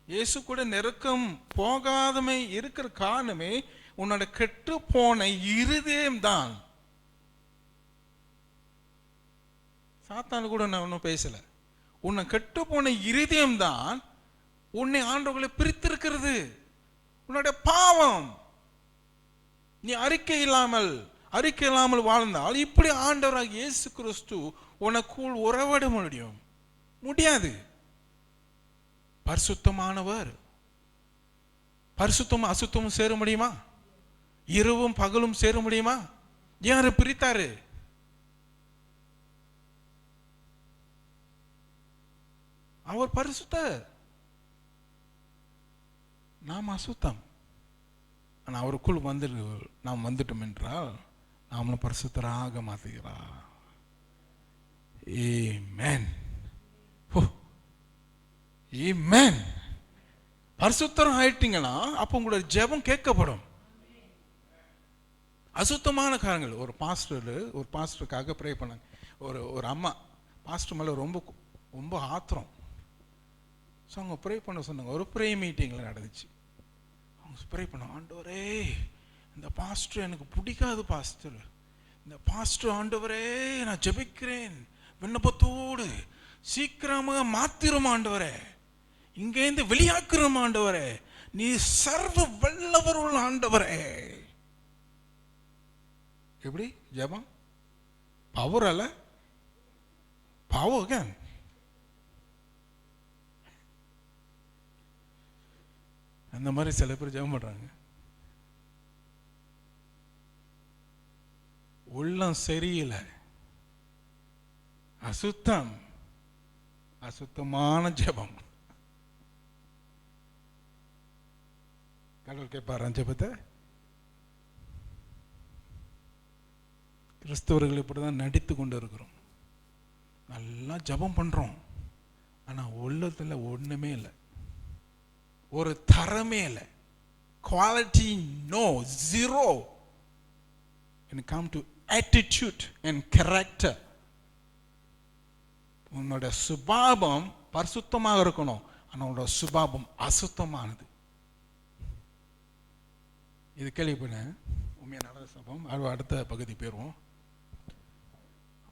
இயேசு கூட நெருக்கம் போகாதமை இருக்கிற காரணமே உன்னோட கெட்டு போன இருதயம் தான். சாத்தானு கூட நான் ஒன்றும் பேசல. உன்னை கெட்டு போன இருதயம் தான் உன்னை ஆண்டவர்களை பிரித்திருக்கிறது. உன்னுடைய பாவம். நீ அறிக்கை இல்லாமல் வாழ்ந்தால் இப்படி ஆண்டவராக இயேசு கிறிஸ்து உனக்குள் உறவாட முடியாது. பரிசுத்தமானவர். பரிசுத்தமும் அசுத்தமும் சேர முடியுமா? இரவும் பகலும் சேர முடியுமா? யாரு பிரித்தாரு? அவர் பரிசுத்தர், நாம் அசுத்தம். ஆனால் அவருக்குள் நாம் வந்துட்டோம் என்றால் நாமளும் பரிசுத்தராக மாற்றுகிறார். ஆமென். ஆமென். பரிசுத்தரம் ஆயிட்டீங்கன்னா அப்போ உங்களோட ஜெபம் கேட்கப்படும். அசுத்தமான காரியங்கள். ஒரு பாஸ்டருக்காக ப்ரே பண்ணாங்க. ஒரு அம்மா பாஸ்டர் மேலே ரொம்ப ஆத்திரம். ஸோ அவங்க ப்ரே பண்ண சொன்னாங்க. ஒரு ப்ரே மீட்டிங்கில் நடந்துச்சு. அவங்க ப்ரே பண்ண, ஆண்டவரே இந்த பாஸ்டர் எனக்கு பிடிக்காது பாஸ்டர், இந்த பாஸ்டர் ஆண்டவரே நான் ஜெபிக்கிறேன் விண்ணப்பத்தோடு, சீக்கிரமாக மாத்திரும் ஆண்டவரே, இங்கேருந்து வெளியாக்குறோம் ஆண்டவரே, நீ சர்வ வல்லவர் உள்ள ஆண்டவரே. எப்படி ஜெபம்? பவர் அல்ல, பவர். அந்த மாதிரி சில பேர் ஜெபம் பண்றாங்க. உள்ளம் சரியில்லை, அசுத்தமான ஜெபம். கடவுள் கேட்பார் ஜெபத்தை. கிறிஸ்தவர்கள் இப்படிதான் நடித்து கொண்டு இருக்கிறோம். நல்லா ஜெபம் பண்றோம், ஆனா உள்ளத்துல ஒண்ணுமே இல்லை, ஒரு தரமே இல்லை. Quality no, zero. when it come to attitude and character, உன்னோட சுபாவம் பரிசுத்தமாக இருக்கணும், ஆனால் உன்னோட சுபாவம் அசுத்தமானது. இது கேள்விப்பட்டேன், உண்மையாக நடந்த சம்பவம். அடுத்த பகுதி போயிடுவோம்.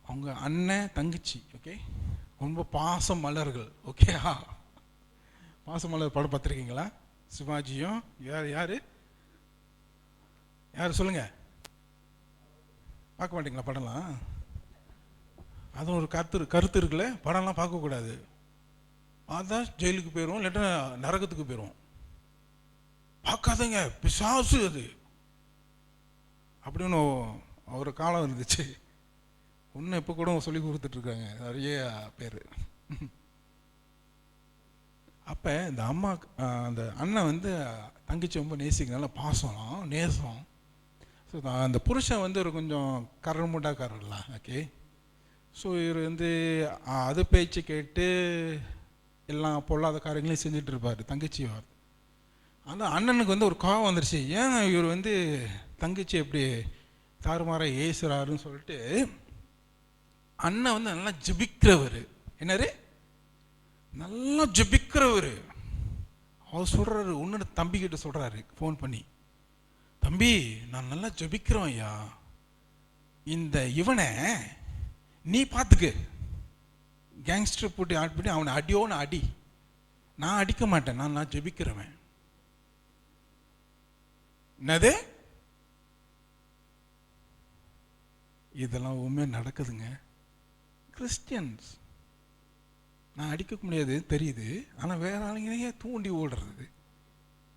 அவங்க அண்ணன் தங்கச்சி, ஓகே, ரொம்ப பாசம் மலர்கள். ஓகே, பாசமலர் படம் பார்த்துருக்கீங்களா? சிவாஜியும் யாரு சொல்லுங்க, பார்க்க மாட்டீங்களா படம்லாம்? அதுவும் ஒரு கருத்து இருக்குல்ல, படம்லாம் பார்க்கக்கூடாது. அதான் ஜெயிலுக்கு போயிடுவோம், இல்லாட்டா நரகத்துக்கு போயிடுவோம். பார்க்காதங்க, பிசாசு அது அப்படின்னு ஒரு காலம் இருந்துச்சு. ஒன்று இப்போ கூட சொல்லி கொடுத்துட்ருக்காங்க நிறைய பேர். அப்போ இந்த அம்மா அந்த அண்ணன் வந்து தங்கச்சி ரொம்ப நேசிக்கிறனால பாசம் நேசம். ஸோ அந்த புருஷன் வந்து ஒரு கொஞ்சம் கரமுண்டாக்காரர்லாம், ஓகே. ஸோ இவர் வந்து அது பேச்சு கேட்டு எல்லாம் பொல்லாத காரியங்களையும் செஞ்சுட்டு இருப்பார் தங்கச்சி. ஆனால் அண்ணனுக்கு வந்து ஒரு கோவம் வந்துருச்சு. ஏன் இவர் வந்து தங்கச்சி எப்படி தாறுமாறாக ஏசுறாருன்னு சொல்லிட்டு அண்ணன் வந்து நல்லா ஜெபிக்கிறவர். என்னரு? நல்லா ஜெபிக்கிறவர். அவர் சொல்கிறாரு, இன்னொரு தம்பிக்கிட்ட சொல்கிறாரு ஃபோன் பண்ணி, தம்பி நான் நல்லா ஜெபிக்கிறோம் ஐயா, இந்த இவனை நீ பார்த்துக்கு, கேங்ஸ்டர் போட்டு ஆட் பண்ணி அவனை அடியோன்னு அடி, நான் அடிக்க மாட்டேன், நான் ஜெபிக்கிறவன். என்னது இதெல்லாம் உண்மையாக நடக்குதுங்க. கிறிஸ்டியன்ஸ் நான் அடிக்க முடியாது தெரியுது, ஆனால் வேற ஆளுங்களையே தூண்டி ஓடுறது.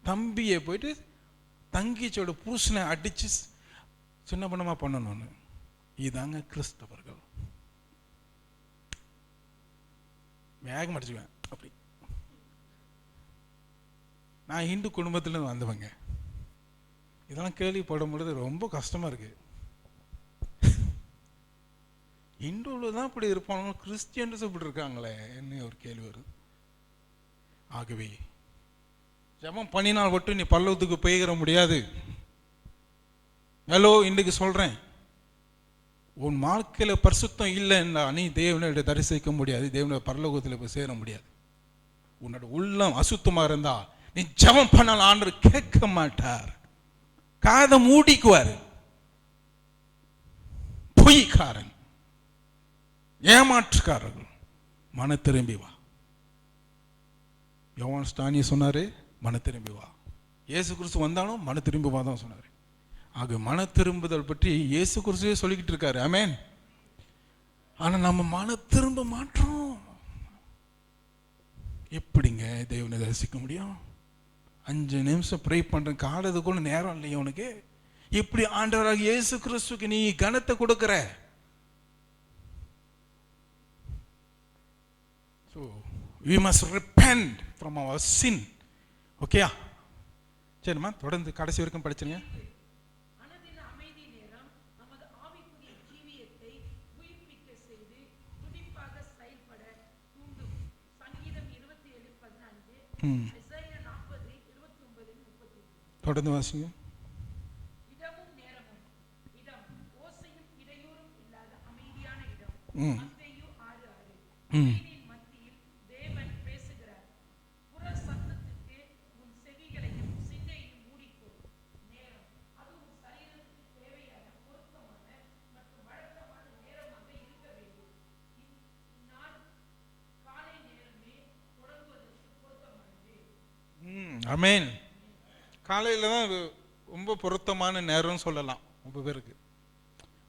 தம்பியை போயிட்டு தங்கச்சியோட புருஷனை அடித்து சின்ன பண்ணமாக பண்ணணும்னு. இதாங்க கிறிஸ்தவர்கள். வேகம் அடிச்சுக்குவேன் அப்படி. நான் இந்து குடும்பத்தில் வந்தவங்க, இதெல்லாம் கேள்விப்படும் பொழுது ரொம்ப கஷ்டமாக இருக்கு. இந்துவில் தான் இப்படி இருப்பாங்க, கிறிஸ்டியன்ஸ் இப்படி இருக்காங்களே என்ன ஒரு கேள்வி வருது. ஆகவே ஜெபம் பண்ணினால் மட்டும் நீ பல்லவத்துக்கு போய்கிற முடியாது. ஹலோ, இன்றைக்கு சொல்கிறேன், உன் வாழ்க்கையில் பரிசுத்தம் இல்லைன்னா நீ தேவனை தரிசிக்க முடியாது, தேவனை பரலோகத்தில் போய் சேர முடியாது. உன்னோட உள்ளம் அசுத்தமாக இருந்தா நீ ஜெபம் பண்ணால் ஆண்டவர் கேட்க மாட்டார், காதை மூடிக்குவார். பொய்க்காரன், ஏமாற்றுக்காரர்கள், மன திரும்பி வா. யோவான் ஸ்டானி சொன்னாரு, மன திரும்பி வா. இயேசு கிறிஸ்து வந்தாலும் மன திரும்பி வா தான் சொன்னார். ஆக மன திரும்புதல் பற்றி இயேசு கிறிஸ்துவே சொல்லிக்கிட்டு இருக்காரு. ஆமென். ஆனா நம்ம மன திரும்ப மாற்றோம். எப்படிங்க தேவனை தரிசிக்க முடியும்? 5 நிமிஷம் ப்ரே பண்றேன், காலது கூட நேரம் இல்லையா உனக்கு? இப்படி ஆண்டவராக இயேசு கிறிஸ்துக்கு நீ கனத்தை கொடுக்கிற. So we must repent from our sin. ஓகேயா? சரிம்மா, தொடர்ந்து கடைசி வரைக்கும் படிச்சுங்க. தொடர்ந்து வாசிங்க. ஆமென். காலையில் தான் ரொம்ப பொருத்தமான நேரம்னு சொல்லலாம் ரொம்ப பேருக்கு.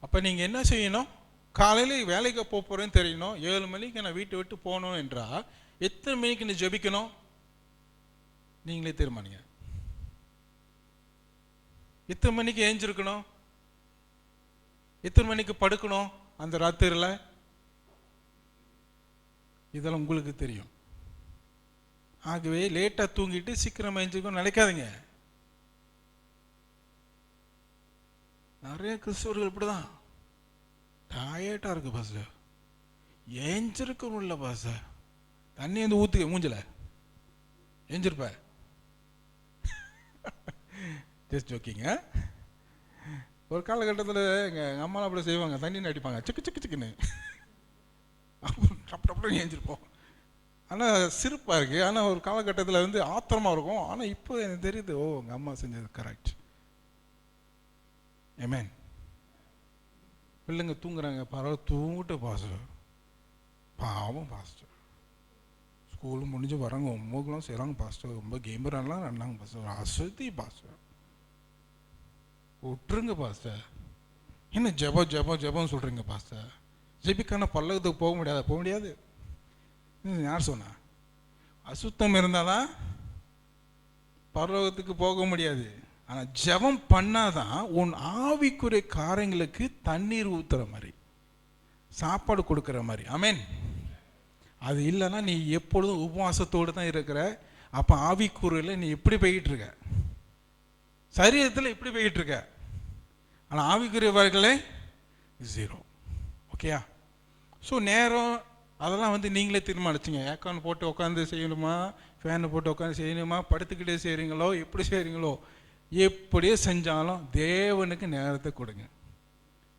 அப்போ நீங்கள் என்ன செய்யணும்? காலையில் வேலைக்கு போகிறேன்னு தெரியணும், 7 மணிக்கு நான் வீட்டை விட்டு போகணும் என்றால் எத்தனை மணிக்கு நீ ஜெபிக்கணும்? நீங்களே தீர்மானிங்க. எத்தனை மணிக்கு ஏஞ்சிருக்கணும்? எத்தனை மணிக்கு படுக்கணும் அந்த ராத்திரியில்? இதெல்லாம் உங்களுக்கு தெரியும். ஆகவே லேட்டாக தூங்கிட்டு சீக்கிரம் ஏஞ்சிருக்கணும் நினைக்காதீங்க. நிறைய கிறிஸ்தவர்கள் இப்படிதான், டயர்டாக இருக்கு பாஸ்டர், ஏஞ்சிருக்கணும் இல்லை பாஸ்டர், தண்ணி வந்து ஊற்றுக்க மூஞ்சில் ஏஞ்சிருப்ப. ஜஸ்ட் ஜோக்கிங்க. ஒரு காலகட்டத்தில் எங்கள் அம்மாலாம் அப்படி செய்வாங்க, தண்ணி அடிப்பாங்க சிக்கு சிக்கு சிக்குன்னு, டப் டப்னு ஏஞ்சிருப்போம். ஆனால் சிரிப்பாக இருக்குது. ஆனால் ஒரு காலகட்டத்தில் வந்து ஆத்திரமாக இருக்கும். ஆனால் இப்போ எனக்கு தெரியுது, ஓ எங்கள் அம்மா செஞ்சது கரெக்ட். ஆமென். பிள்ளைங்க தூங்குறாங்க, பரவாயில்ல தூங்கிட்டு பாஸ்டர், பாவம் பாஸ்டர், ஸ்கூலு முடிஞ்சு வராங்க, ஒம்பதுலாம் செய்கிறாங்க பாஸ்டர், ரொம்ப கேமராலாம் ரெண்டாங்க பாஸ்டர், அசதி பாஸ்டர், விட்டுருங்க பாஸ்டர். என்ன ஜெபம் ஜெபம் ஜெபம் சொல்கிறீங்க பாஸ்டர்? ஜெபிக்கான பல்லவத்துக்கு போக முடியாதா? போக முடியாது. யார் சொன்னா? அசுத்தம் இருந்தாதான் பரலோகத்துக்கு போக முடியாது. ஆனால் ஜெபம் பண்ணாதான் உன் ஆவிக்குரிய காரியங்களுக்கு தண்ணீர் ஊற்றுற மாதிரி, சாப்பாடு கொடுக்குற மாதிரி. ஆமென். அது இல்லைன்னா நீ எப்பொழுதும் உபவாசத்தோடு தான் இருக்கிற. அப்போ ஆவிக்குறையில் நீ எப்படி போய்கிட்டு இருக்க, சரீரத்தில் எப்படி போய்கிட்டு இருக்க, ஆனால் ஆவிக்குரியவர்களே 0. ஓகேயா? ஸோ நேரம் அதெல்லாம் வந்து நீங்களே தீர்மானிச்சிங்க. ஏக்கான் போட்டு உட்காந்து செய்யணுமா, ஃபேனை போட்டு உட்காந்து செய்யணுமா, படுத்துக்கிட்டே செய்கிறீங்களோ, எப்படி செய்கிறீங்களோ, எப்படியே செஞ்சாலும் தேவனுக்கு நேரத்தை கொடுங்க.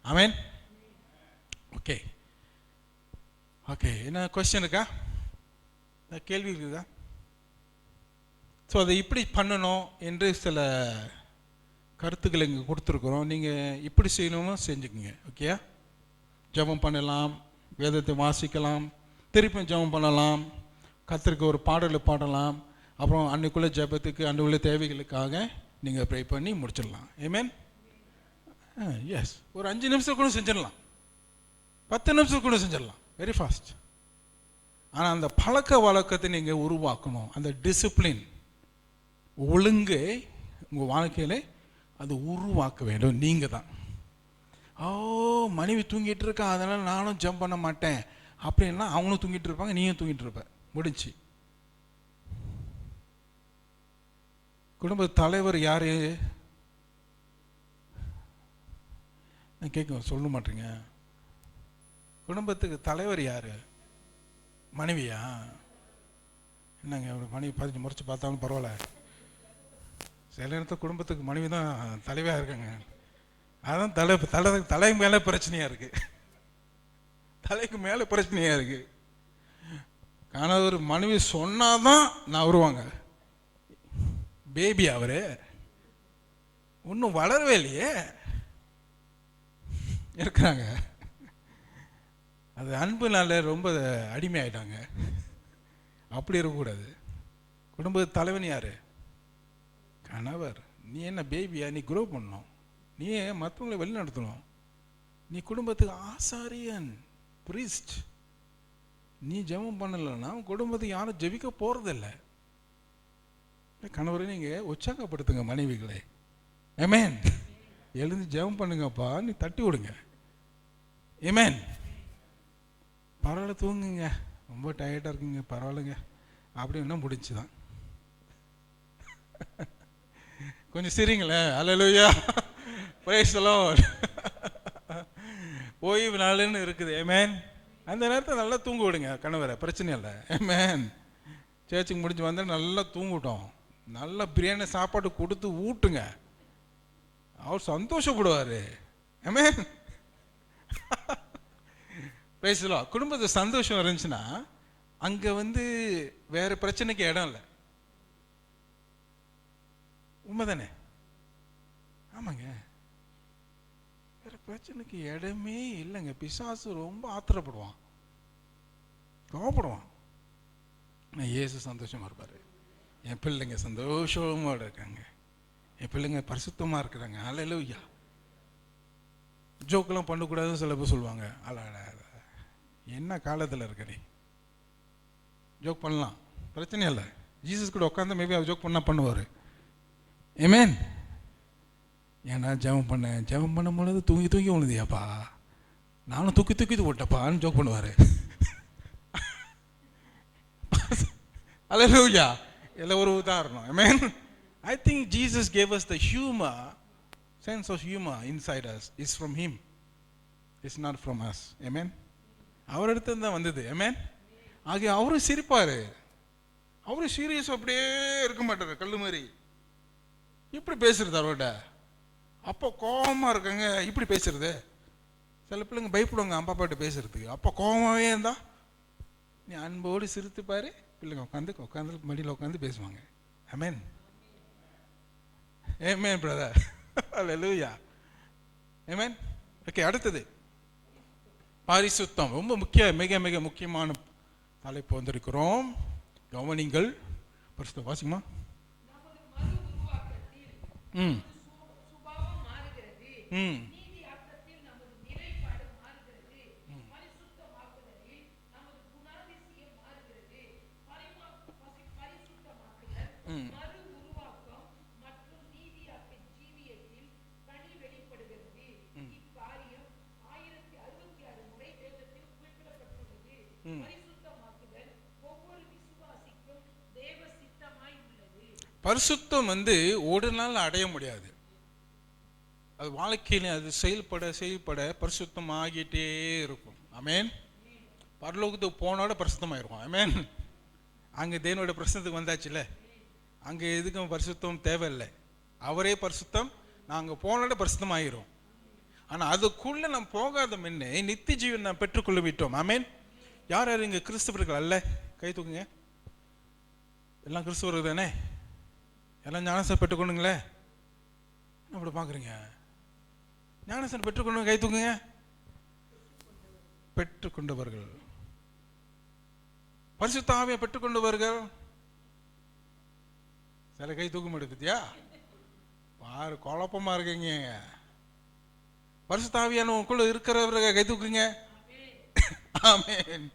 ஆமென். Okay okay. என்ன கொஸ்டின் இருக்கா? கேள்வி இருக்குதா? ஸோ அதை இப்படி பண்ணணும் என்று சில கருத்துக்களை இங்கே கொடுத்துருக்குறோம். நீங்கள் இப்படி செய்யணும்னு செஞ்சுக்குங்க. ஓகே, ஜெபம் பண்ணலாம், வேதத்தை வாசிக்கலாம், திருப்பியும் ஜெபம் பண்ணலாம், கர்த்தருக்கு ஒரு பாடலை பாடலாம், அப்புறம் அன்னைக்குள்ள ஜெபத்துக்கு அன்றைக்குள்ள தேவைகளுக்காக நீங்கள் ப்ரே பண்ணி முடிச்சிடலாம். ஆமென். எஸ், ஒரு 5 நிமிஷம் கூட செஞ்சிடலாம், 10 நிமிஷம் கூட செஞ்சிடலாம், வெரி ஃபாஸ்ட். ஆனால் அந்த பழக்க வழக்கத்தை நீங்கள் உருவாக்கணும். அந்த டிசிப்ளின், ஒழுங்கு உங்கள் வாழ்க்கையில் அது உருவாக்க வேண்டும். நீங்கள் தான். மனைவி தூங்கிட்டு இருக்கா, அதனால் நானும் ஜம்ப் பண்ண மாட்டேன் அப்படின்னா அவங்களும் தூங்கிட்டு இருப்பாங்க, நீயும் தூங்கிட்டு இருப்ப, முடிஞ்சு. குடும்ப தலைவர் யாரு? நான் கேட்க சொல்ல மாட்டேங்க. குடும்பத்துக்கு தலைவர் யாரு? மனைவியா? என்னங்க மனைவி பதினஞ்சு முறைச்சு பார்த்தாலும் பரவாயில்ல. சில நேரத்தில் குடும்பத்துக்கு மனைவி தான் தலைவியாக இருக்காங்க. அதான் தலைக்கு மேலே பிரச்சனையாக இருக்கு, தலைக்கு மேலே பிரச்சனையாக இருக்கு. கணவர் மனைவி சொன்னாதான் நான் வருவாங்க. பேபி அவரு இன்னும் வளரவே இல்லையே இருக்கிறாங்க. அது அன்புனால ரொம்ப அடிமையாயிட்டாங்க. அப்படி இருக்கக்கூடாது. குடும்ப தலைவன் யாரு? கணவர். நீ என்ன பேபியா? நீ குரோ பண்ணணும், நீ மற்றவங்களை வழி நடத்தணும். நீ குடும்பத்துக்கு ஆசாரியன், பிரீஸ்ட். நீ ஜெபம் பண்ணலைன்னா குடும்பத்துக்கு யாரும் ஜெபிக்க போறதில்லை. கணவரை நீங்கள் உற்சாகப்படுத்துங்க மனைவிகளை. ஆமென். எழுந்து ஜெபம் பண்ணுங்கப்பா, நீ தட்டி விடுங்க. ஆமென். பரவாயில்ல, தூங்குங்க, ரொம்ப டயர்டாக இருக்குங்க, பரவாயில்லைங்க அப்படின்னா முடிச்சுதான். கொஞ்சம் சிரிங்களே. அல்லேலூயா, பிரைஸ் தி லார்ட். ஓய்வு நாளுன்னு இருக்குது. ஆமென். அந்த நேரத்தில் நல்லா தூங்க விடுங்க கணவரை, பிரச்சனை இல்லை. ஆமென். சேர்ச்சுக்கு முடிஞ்சு வந்தால் நல்லா தூங்கிட்டோம், நல்லா பிரியாணி சாப்பாடு கொடுத்து ஊட்டுங்க, அவர் சந்தோஷப்படுவார். ஆமென். பேசலாம். குடும்பத்தை சந்தோஷம் இருந்துச்சுன்னா அங்கே வேற பிரச்சனைக்கு இடம் இல்லை. உண்மைதானே? ஆமாங்க, வேற பிரச்சனைக்கு இடமே இல்லைங்க. பிசாசு ரொம்ப ஆத்திரப்படுவான், கோவப்படுவான். நான் இயேசு சந்தோஷமா இருப்பாரு, என் பிள்ளைங்க சந்தோஷமா இருக்காங்க, என் பிள்ளைங்க பரிசுத்தமா இருக்கிறாங்க. அல்லேலூயா. ஜோக்கெல்லாம் பண்ணக்கூடாதுன்னு சில பேர் சொல்லுவாங்க. என்ன காலத்தில் இருக்க நீ? ஜோக் பண்ணலாம், பிரச்சனை இல்லை. ஜீசஸ் கூட உட்காந்து மேபி அவர் ஜோக் பண்ணால் பண்ணுவார். ஆமென். ஏன்னா ஜெபம் பண்ணும் பொழுது தூங்கி தூங்கி விழுந்தியாப்பா, நானும் தூக்கி தூக்கி போட்டப்பான்னு ஜோக் பண்ணுவார். அல்லேலூயா. இல்லை, ஒரு உதாரணம். ஆமென். I think Jesus gave us the humor, sense of humor inside us. It's from him, it's not from us. Amen. அவர் இடத்துல தான் வந்தது. ஆமென். ஆகிய அவரும் சிரிப்பாரு, அவரும் சீரியஸ் அப்படியே இருக்க மாட்டாரு, கல்லு மாதிரி இப்படி பேசுறது. அவரோட அப்போ கோபமாக இருக்காங்க, இப்படி பேசுறது. சில பிள்ளைங்க பயப்படுவாங்க அம்மா அப்பாட்ட பேசுறதுக்கு. அப்போ கோபமாகவே இருந்தா நீ அன்போடு சிரித்து பாரு, பிள்ளைங்க உட்காந்து மடியில் உட்காந்து பேசுவாங்க. ஆமென். ஆமென் பிரதர். அல்லேலூயா. ஆமென். ஓகே, அடுத்தது பரிசுத்தம். ரொம்ப மிக மிக முக்கியமான தலைப்பு வந்திருக்கிறோம். கவனிங்கள். பரிசுத்தம் வாசிக்குமா? பரிசுத்தம் ஒரு நாள் அடைய முடியாது. அது வாழ்க்கையில அது செயல்பட பரிசுத்தம் ஆகிட்டே இருக்கும். ஆமென். பரலோகத்துக்கு போனோட பரிசுத்தமாயிருக்கும். ஆமென். அங்கே தேவனோட பிரசனத்துக்கு வந்தாச்சுல்ல, அங்கே எதுக்கும் பரிசுத்தம் தேவையில்லை. அவரே பரிசுத்தம், நாங்கள் போனோட பரிசுத்தம் ஆகிரும். ஆனால் அதுக்குள்ளே நம்ம போகாத முன்னே நித்திய ஜீவன் நாம் பெற்றுக்கொள்ள விட்டோம். ஆமென். யார் யார் இங்கே கிறிஸ்தவர்கள் அல்ல? கை தூக்குங்க. எல்லாம் கிறிஸ்தவர்கள் தானே? எல்லாம் ஞானஸ்நானம் பெற்றுக்கொண்டுங்களே. அப்படி பார்க்குறீங்க? ஞானஸ்நானம் பெற்றுக்கொண்டு கை தூக்குங்க. பெற்றுக்கொண்டவர்கள், பரிசுத்த ஆவியை பெற்றுக்கொண்டவர்கள் சில கை தூக்க மாட்டேங்குதியா? பாரு, குழப்பமா இருக்கீங்க. பரிசுத்த ஆவியான உங்களுக்குள்ள இருக்கிறவர்கள் கை தூக்குங்க. ஆமென்.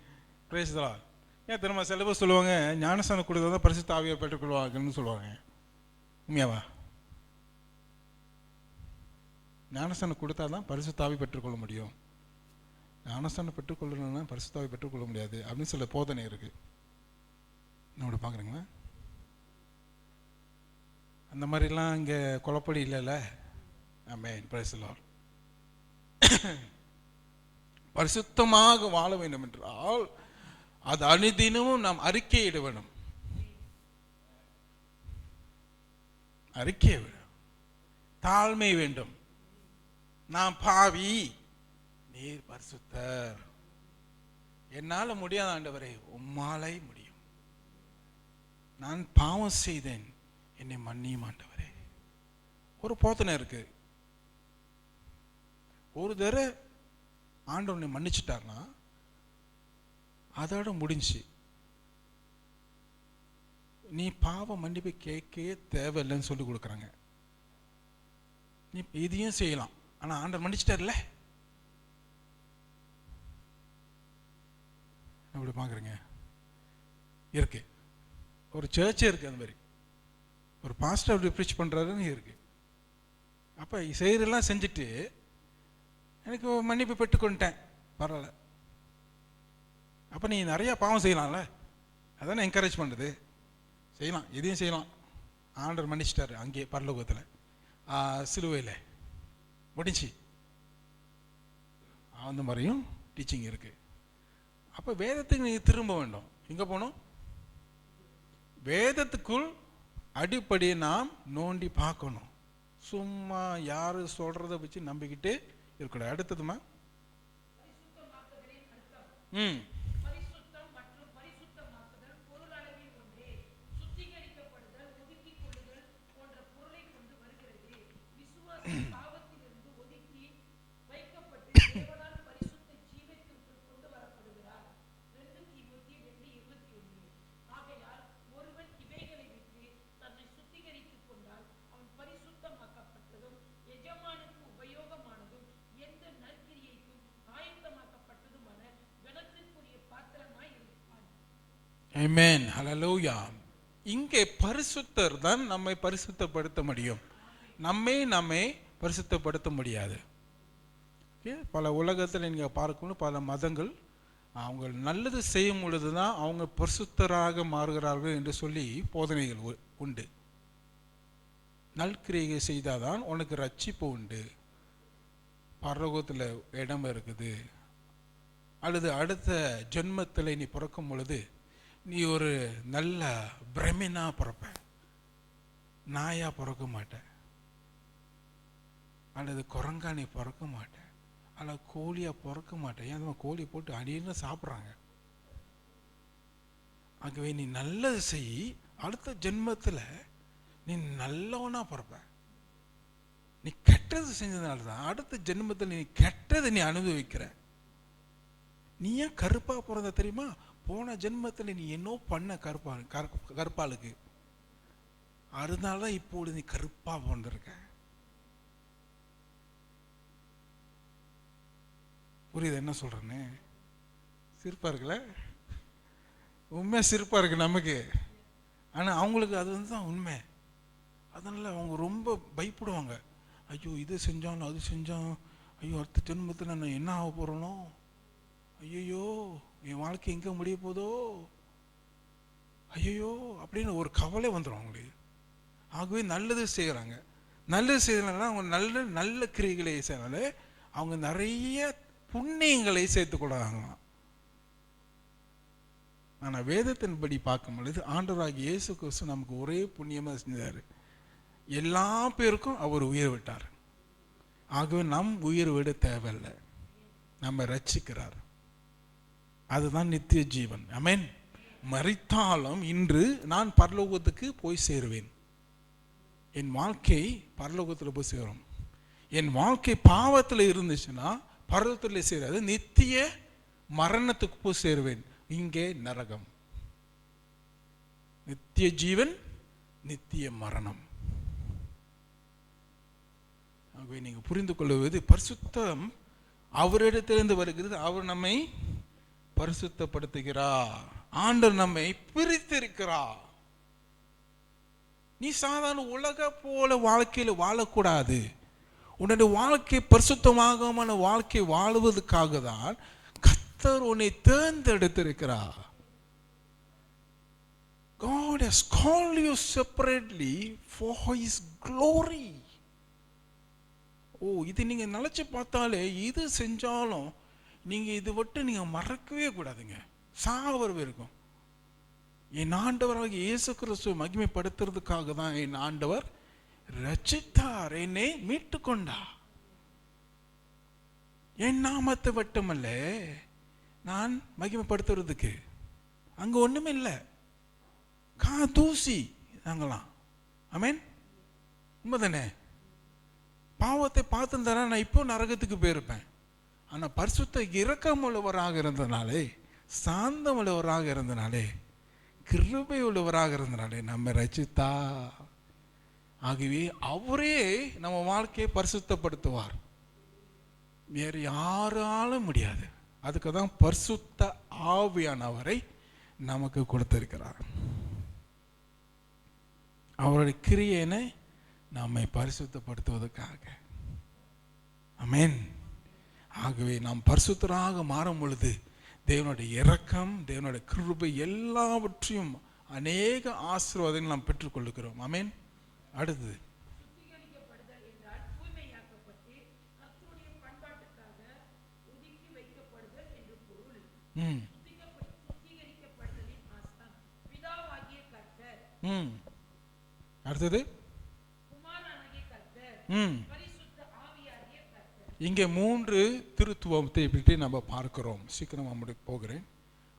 Praise the lord. ஏன் தெரியுமா சில பேர் சொல்லுவாங்க, ஞானஸ்நானம் கொடுத்தா தான் பரிசுத்த ஆவியை பெற்றுக்கொள்வாங்கன்னு சொல்லுவாங்க. உண்மையாவா? ஞானஸ்நானம் கொடுத்தா தான் பரிசுத்த ஆவி பெற்றுக்கொள்ள முடியும். ஞானஸ்நானம் பெற்றுக்கொள்ளணும்னா பரிசுத்த ஆவி பெற்றுக்கொள்ள முடியாது அப்படின்னு சில போதனை இருக்கு. என்னோட பார்க்குறீங்களா? அந்த மாதிரிலாம் இங்கே குழப்படி இல்லைல்ல. ஆமென். Praise the lord. பரிசுத்தமாக வாழ வேண்டும் என்றால் அது அனுதினமும் நாம் அறிக்கையிட வேண்டும். அறிக்கை வேண்டும், தாழ்மை வேண்டும். நான் பாவி, நீர் பரிசுத்தர், என்னால் முடியாத ஆண்டவரே, உம்மாலை முடியும். நான் பாவம் செய்தேன், என்னை மன்னியும் ஆண்டவரே. ஒரு போதனை இருக்கு. ஒரு தடவை ஆண்டவனை மன்னிச்சுட்டார்னா அதோட முடிஞ்சு. நீ பாவ மன்னிப்பு கேட்கவே தேவையில்லைன்னு சொல்லி கொடுக்குறாங்க. நீ இதையும் செய்யலாம், ஆனால் ஆண்டவர் மன்னிச்சிட்டார்ல. அப்படி பார்க்குறீங்க? இருக்கு. ஒரு சர்ச்சே இருக்கு அந்த மாதிரி. ஒரு பாஸ்டர் அப்படி ப்ரீச் பண்ணுறாருன்னு இருக்கு. அப்போ செய்கிறெல்லாம் செஞ்சுட்டு எனக்கு மன்னிப்பு பெற்றுக்கொண்டேன், பரவாயில்ல. அப்போ நீ நிறையா பாவம் செய்யலாம்ல, அதானே என்கரேஜ் பண்ணுறது. செய்யலாம், எதையும் செய்யலாம். ஆண்டவர் மன்னிச்சிட்டாரு அங்கே பரலோகத்தில், சிலுவையில் முடிஞ்சு. அந்த மாதிரியும் டீச்சிங் இருக்குது. அப்போ வேதத்துக்கு நீ திரும்ப வேண்டும். எங்கே போகணும்? வேதத்துக்குள் அடிப்படையை நாம் நோண்டி பார்க்கணும். சும்மா யார் சொல்கிறத வச்சு நம்பிக்கிட்டு இருக்கக்கூடாது. அடுத்ததுமா ஆமென். ஹல்லேலூயா. இங்கே பரிசுத்தர் தான் நம்மை பரிசுத்தப்படுத்த முடியும். நம்மை பரிசுத்தப்படுத்த முடியாது. பல உலகத்தில் நீங்கள் பார்க்கணும், பல மதங்கள் அவங்க நல்லது செய்யும் பொழுது தான் அவங்க பரிசுத்தராக மாறுகிறார்கள் என்று சொல்லி போதனைகள் உண்டு. நல்கிரியை செய்தாதான் உனக்கு ரட்சிப்பு உண்டு, பரலோகத்தில் இடம் இருக்குது, அல்லது அடுத்த ஜென்மத்தில் நீ பிறக்கும் பொழுது நீ ஒரு நல்ல பிரமினா பிறப்ப, நாயா பிறக்க மாட்ட, அல்லது குரங்கா நீ பிறக்க மாட்ட, அல்லது கோழியா பிறக்க மாட்டேன். ஏன் கோழி போட்டு அடின்னு சாப்பிட்றாங்க. ஆகவே நீ நல்லது செய், அடுத்த ஜென்மத்தில் நீ நல்லவனா பிறப்ப. நீ கெட்டது செஞ்சதுனால தான் அடுத்த ஜென்மத்தில் நீ கெட்டதை நீ அனுபவிக்கிற. நீ ஏன் கருப்பா பிறந்த தெரியுமா? போன ஜென்மத்தில் நீ என்ன பண்ண கருப்பாளுக்கு, அதனால இப்போது நீ கருப்பா பிறந்திருக்க. புரியுது என்ன சொல்றேன்னு? சிரிப்பா இருக்குல்ல? உண்மையா சிரிப்பா இருக்கு நமக்கு, ஆனால் அவங்களுக்கு அது தான் உண்மை. அதனால அவங்க ரொம்ப பயப்படுவாங்க. ஐயோ இது செஞ்சாலும் அது செஞ்சான், ஐயோ அடுத்த ஜென்மத்தில் நான் என்ன ஆக போகிறேனோ, ஐயோ என் வாழ்க்கை எங்கே முடிய போதோ, ஐயோ அப்படின்னு ஒரு கவலை வந்துடும் அவங்களுக்கு. ஆகவே நல்லது செய்கிறாங்க. நல்லது செய்யறதுனால அவங்க நல்ல நல்ல கிரியைகளை செய்யறதுனால அவங்க நிறைய புண்ணியங்களை சேர்த்துக்கொள்ளாங்களாம். ஆனால் வேதத்தின்படி பார்க்கும் பொழுது ஆண்டவராகிய இயேசு கிறிஸ்து நமக்கு ஒரே புண்ணியமாக செஞ்சார். எல்லா பேருக்கும் அவர் உயிர் விட்டார். ஆகவே நம் உயிர் விட தேவையில்லை, நம்ம ரட்சிக்கிறார். அதுதான் நித்திய ஜீவன். ஆமென். மரித்தாலும் இன்று நான் பரலோகத்துக்கு போய் சேருவேன். என் வாழ்க்கை பரலோகத்தில் போய் சேரும். என் வாழ்க்கை பாவத்தில் இருந்துச்சுன்னா பரலோகத்தில் சேராது, நித்திய மரணத்துக்கு போய் சேருவேன். இங்கே நரகம். நித்திய ஜீவன், நித்திய மரணம். ஆகவே நீங்கள் புரிந்து கொள்வது, பரிசுத்தம் அவரிடத்திலிருந்து வருகிறது. அவர் நம்மை பரிசுத்தப்படுத்துகிறார். ஆண்டவர் நம்மை பிரித்திருக்கிறார். நீ சாதாரண உலக போல வாழ்க்கையில் வாழக்கூடாது. உன்னுடைய வாழ்க்கை பரிசுத்தமான வாழ்க்கை வாழுவதற்காக தான் கர்த்தர் உன்னை தேர்ந்தெடுத்திருக்கிறார். God has called you separately for His glory. இது நீங்க நினைச்சு பார்த்தாலே, இது செஞ்சாலும் நீங்க இது விட்டு நீங்க மறக்கவே கூடாதுங்க. சாவர இருக்கும். என் ஆண்டவராக இயேசு கிறிஸ்துவை மகிமைப்படுத்துறதுக்காக தான் என் ஆண்டவர் ரட்சித்தார், என்னை மீட்டு கொண்டார். என் நாமத்தை மட்டுமல்ல நான் மகிமைப்படுத்துறதுக்கு. அங்க ஒண்ணுமே இல்லை, தூசி நாங்களாம். ஆமென். உண்மைதானே? பாவத்தை பார்த்துருந்தா நான் இப்போ நரகத்துக்கு போயிருப்பேன். ஆனால் பரிசுத்த இரக்கம் உள்ளவராக இருந்தனாலே, சாந்தம் உள்ளவராக இருந்தனாலே, கிருபை உள்ளவராக இருந்தனாலே நம்ம ரட்சித்தா. ஆகவே அவரே நம்ம வாழ்க்கையை பரிசுத்தப்படுத்துவார். வேறு யாராலும் முடியாது. அதுக்கு தான் பரிசுத்த ஆவியானவரை நமக்கு கொடுத்திருக்கிறார். அவருடைய கிரியையை நம்மை பரிசுத்தப்படுத்துவதற்காக. ஆமென். ஆகவே நாம் பரிசுத்தராக மாறும் பொழுது தேவனுடைய இரக்கம், தேவனுடைய கிருபை எல்லாவற்றையும் அநேக ஆசீர்வாதங்கள் நாம் பெற்றுக்கொள்ளுகிறோம். ஆமென். அடுத்தது அடுத்தது இங்கே 3 திருத்துவத்தை பற்றி நம்ம பார்க்கிறோம். சீக்கிரமாக முடிக்க போகிறேன்.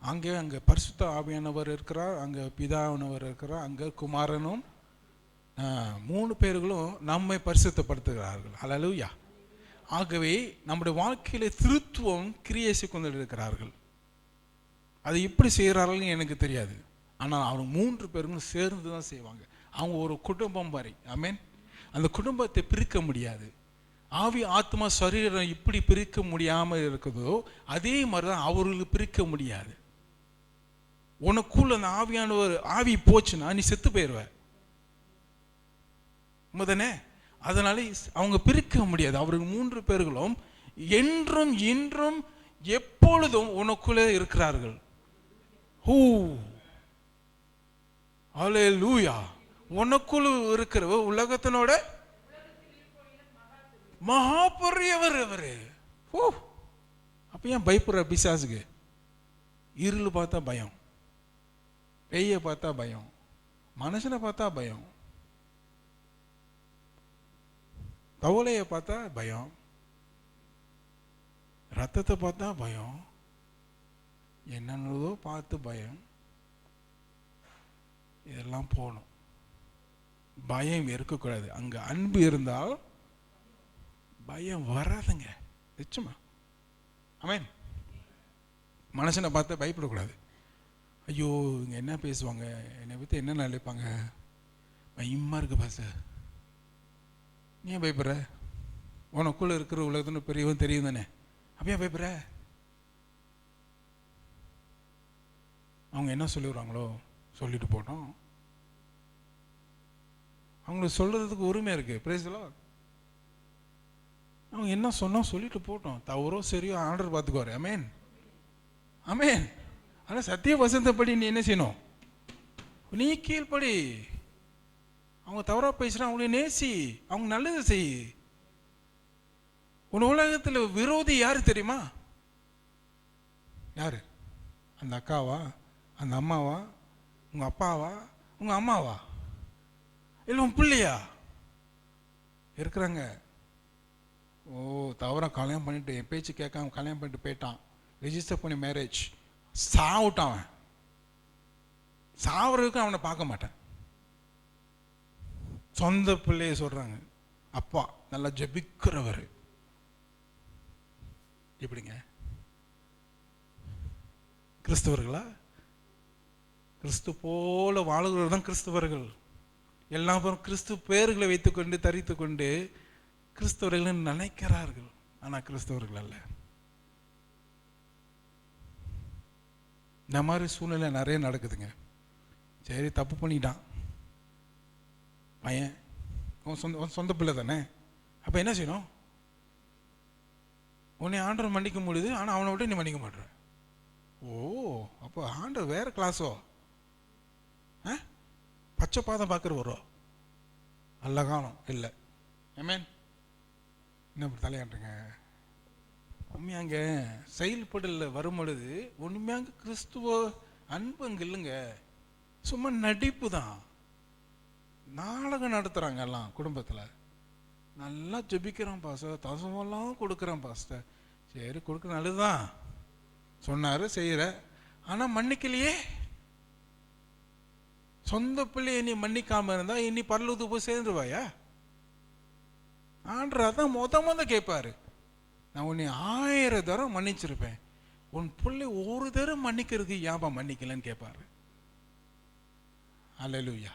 அங்கே பரிசுத்த ஆவியானவர் இருக்கிறார், அங்கே பிதாவானவர் இருக்கிறார், அங்கே குமாரனும் 3 பேர்களும் நம்மை பரிசுத்தப்படுத்துகிறார்கள். ஹல்லேலூயா. ஆகவே நம்முடைய வாழ்க்கையில திருத்துவம் கிரியை கொண்டு இருக்கிறார்கள். அது எப்படி செய்கிறார்கள் எனக்கு தெரியாது. ஆனால் அவங்க 3 பேரும் சேர்ந்து தான் செய்வாங்க. அவங்க ஒரு குடும்பம் மாதிரி. ஆமென். அந்த குடும்பத்தை பிரிக்க முடியாது. ஆவி ஆத்மா சரீரம் இப்படி பிரிக்க முடியாமல் இருக்குதோ அதே மாதிரி தான் அவர்களுக்கு பிரிக்க முடியாது. உனக்குள்ள அந்த ஆவியானவர் ஆவி போச்சுன்னா நீ செத்து போயிடுவ. முதனே அதனால அவங்க பிரிக்க முடியாது. அவர்கள் 3 பேர்களும் என்றும் இன்றும் எப்பொழுதும் உனக்குள்ளே இருக்கிறார்கள். ஹல்லேலூயா. உனக்குள் இருக்கிற உலகத்தினோட மகாபெரியவர் அவரு. அப்ப ஏன் பயப்படுற பிசாசுக்கு? இருள் பார்த்தா பயம், பேயை பார்த்தா பயம், மனுஷனை பார்த்தா பயம், தவளையை பார்த்தா பயம், ரத்தத்தை பார்த்தா பயம், என்னன்னதோ பார்த்து பயம். இதெல்லாம் போகணும். பயம் இருக்கக்கூடாது. அங்க அன்பு இருந்தால் பயம் வராதுங்க. நிச்சயமா. ஆமென். மனுஷனை பார்த்து பயப்படக்கூடாது. ஐயோ இங்க என்ன பேசுவாங்க, என்னை பற்றி என்ன நினைப்பாங்க, பயமா இருக்கு பாச. நீ ஏன் பயப்படுற? உனக்குள்ள இருக்கிற உலகத்துன்னு பெரியவன் தெரியும் தானே, அப்படியே பயப்படுற? அவங்க என்ன சொல்லிடுறாங்களோ சொல்லிட்டு போட்டோம். அவங்களுக்கு சொல்றதுக்கு உரிமை இருக்கு. Price the Lord. அவங்க என்ன சொன்னா சொல்லிட்டு போட்டோம். தவறோ சரியோ ஆர்டர் பார்த்துக்குவாரு. ஆமென். ஆமென். ஆனால் சத்திய வசந்தப்படி நீ என்ன செய்யணும்? நீ கீழ்படி. அவங்க தவறா பேசுறான், அவங்களை நேசி, அவங்க நல்லது செய். உன் உலகத்தில் விரோதி யாரு தெரியுமா? யாரு? அந்த அக்காவா, அந்த அம்மாவா, உங்க அப்பாவா, உங்க அம்மாவா, இல்லை உன் பிள்ளையா? இருக்கிறாங்க. தவறா கல்யாணம் பண்ணிட்டு என் பேச்சு கேட்காம கல்யாணம் பண்ணிட்டு போயிட்டான், ரெஜிஸ்டர் பண்ணி மேரேஜ், சாவிட்டான். அவன் சாவறதுக்கு அவனை பார்க்க மாட்டேன். சொந்த பிள்ளைய சொல்றாங்க, அப்பா நல்லா ஜெபிக்கிறவர். எப்படிங்க கிறிஸ்தவர்களா? கிறிஸ்து போல வாழ்கிறவர் தான் கிறிஸ்தவர்கள். எல்லா பேரும் கிறிஸ்து பேர்களை வைத்துக்கொண்டு தரித்து கொண்டு கிறிஸ்தவர்கள் நினைக்கிறார்கள். ஆனால் கிறிஸ்தவர்கள் அல்ல. இந்த மாதிரி சூழ்நிலை நிறைய நடக்குதுங்க. சரி, தப்பு பண்ணிட்டான் பையன், சொந்த பிள்ளை தானே, அப்போ என்ன செய்யணும்? உன்னை ஆண்டவர் மன்னிக்க முடியுது, ஆனால் அவனை விட்டு நீ மன்னிக்க மாட்டேற. ஓ, அப்போ ஆண்டவர் வேற கிளாஸோ? பச்சை பாதம் பார்க்குற வரும் அல்ல காணும் இல்லை. ஏமேன், என்ன தலையாண்டுங்க உண்மையாங்க செயல்படல வரும் பொழுது உண்மையாங்க கிறிஸ்துவ அன்பு அங்கே இல்லைங்க, சும்மா நடிப்பு தான். நாடகம் நடத்துகிறாங்க எல்லாம் குடும்பத்தில். நல்லா ஜெபிக்கிறான் பாஸ்டர், தசமெல்லாம் கொடுக்குறான் பாஸ்டர். சரி, கொடுக்குற நல்லதுதான் சொன்னார், செய்கிற, ஆனால் மன்னிக்கலையே. சொந்த பிள்ளையை நீ மன்னிக்காம இருந்தா இனி பரலோகத்துக்கு போய் சேர்ந்துருவாயா? ஆண்டவர் அதான் மொத கேட்பாரு, நான் உன்னை 1000 தரம் மன்னிச்சிருப்பேன், உன் பிள்ளை ஒரு தரம் மன்னிக்கிறதுக்கு யாபா மன்னிக்கலன்னு கேட்பாரு. அல்லேலூயா.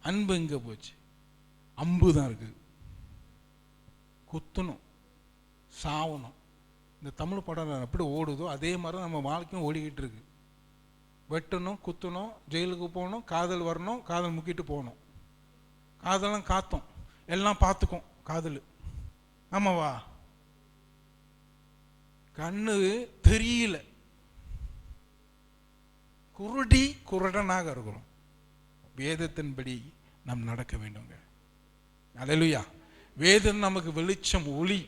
அன்பு எங்க போச்சு? அம்பு தான் இருக்கு. குத்தணும், சாவணும். இந்த தமிழ் படம் எப்படி ஓடுதோ அதே மாதிரி தான் நம்ம வாழ்க்கையும் ஓடிக்கிட்டு இருக்கு. வெட்டணும், குத்தணும், ஜெயிலுக்கு போகணும், காதல் வரணும், காதல் முக்கிட்டு போகணும். காதலாம் காத்தோம், எல்லாம் பார்த்துக்கும் காதல். ஆமாவா? கண்ணு தெரியல, குருடி குருடனாக இருக்கிறோம். வேதத்தின்படி நாம் நடக்க வேண்டுங்க. அல்லேலூயா. வேதம் நமக்கு வெளிச்சம், ஒளி.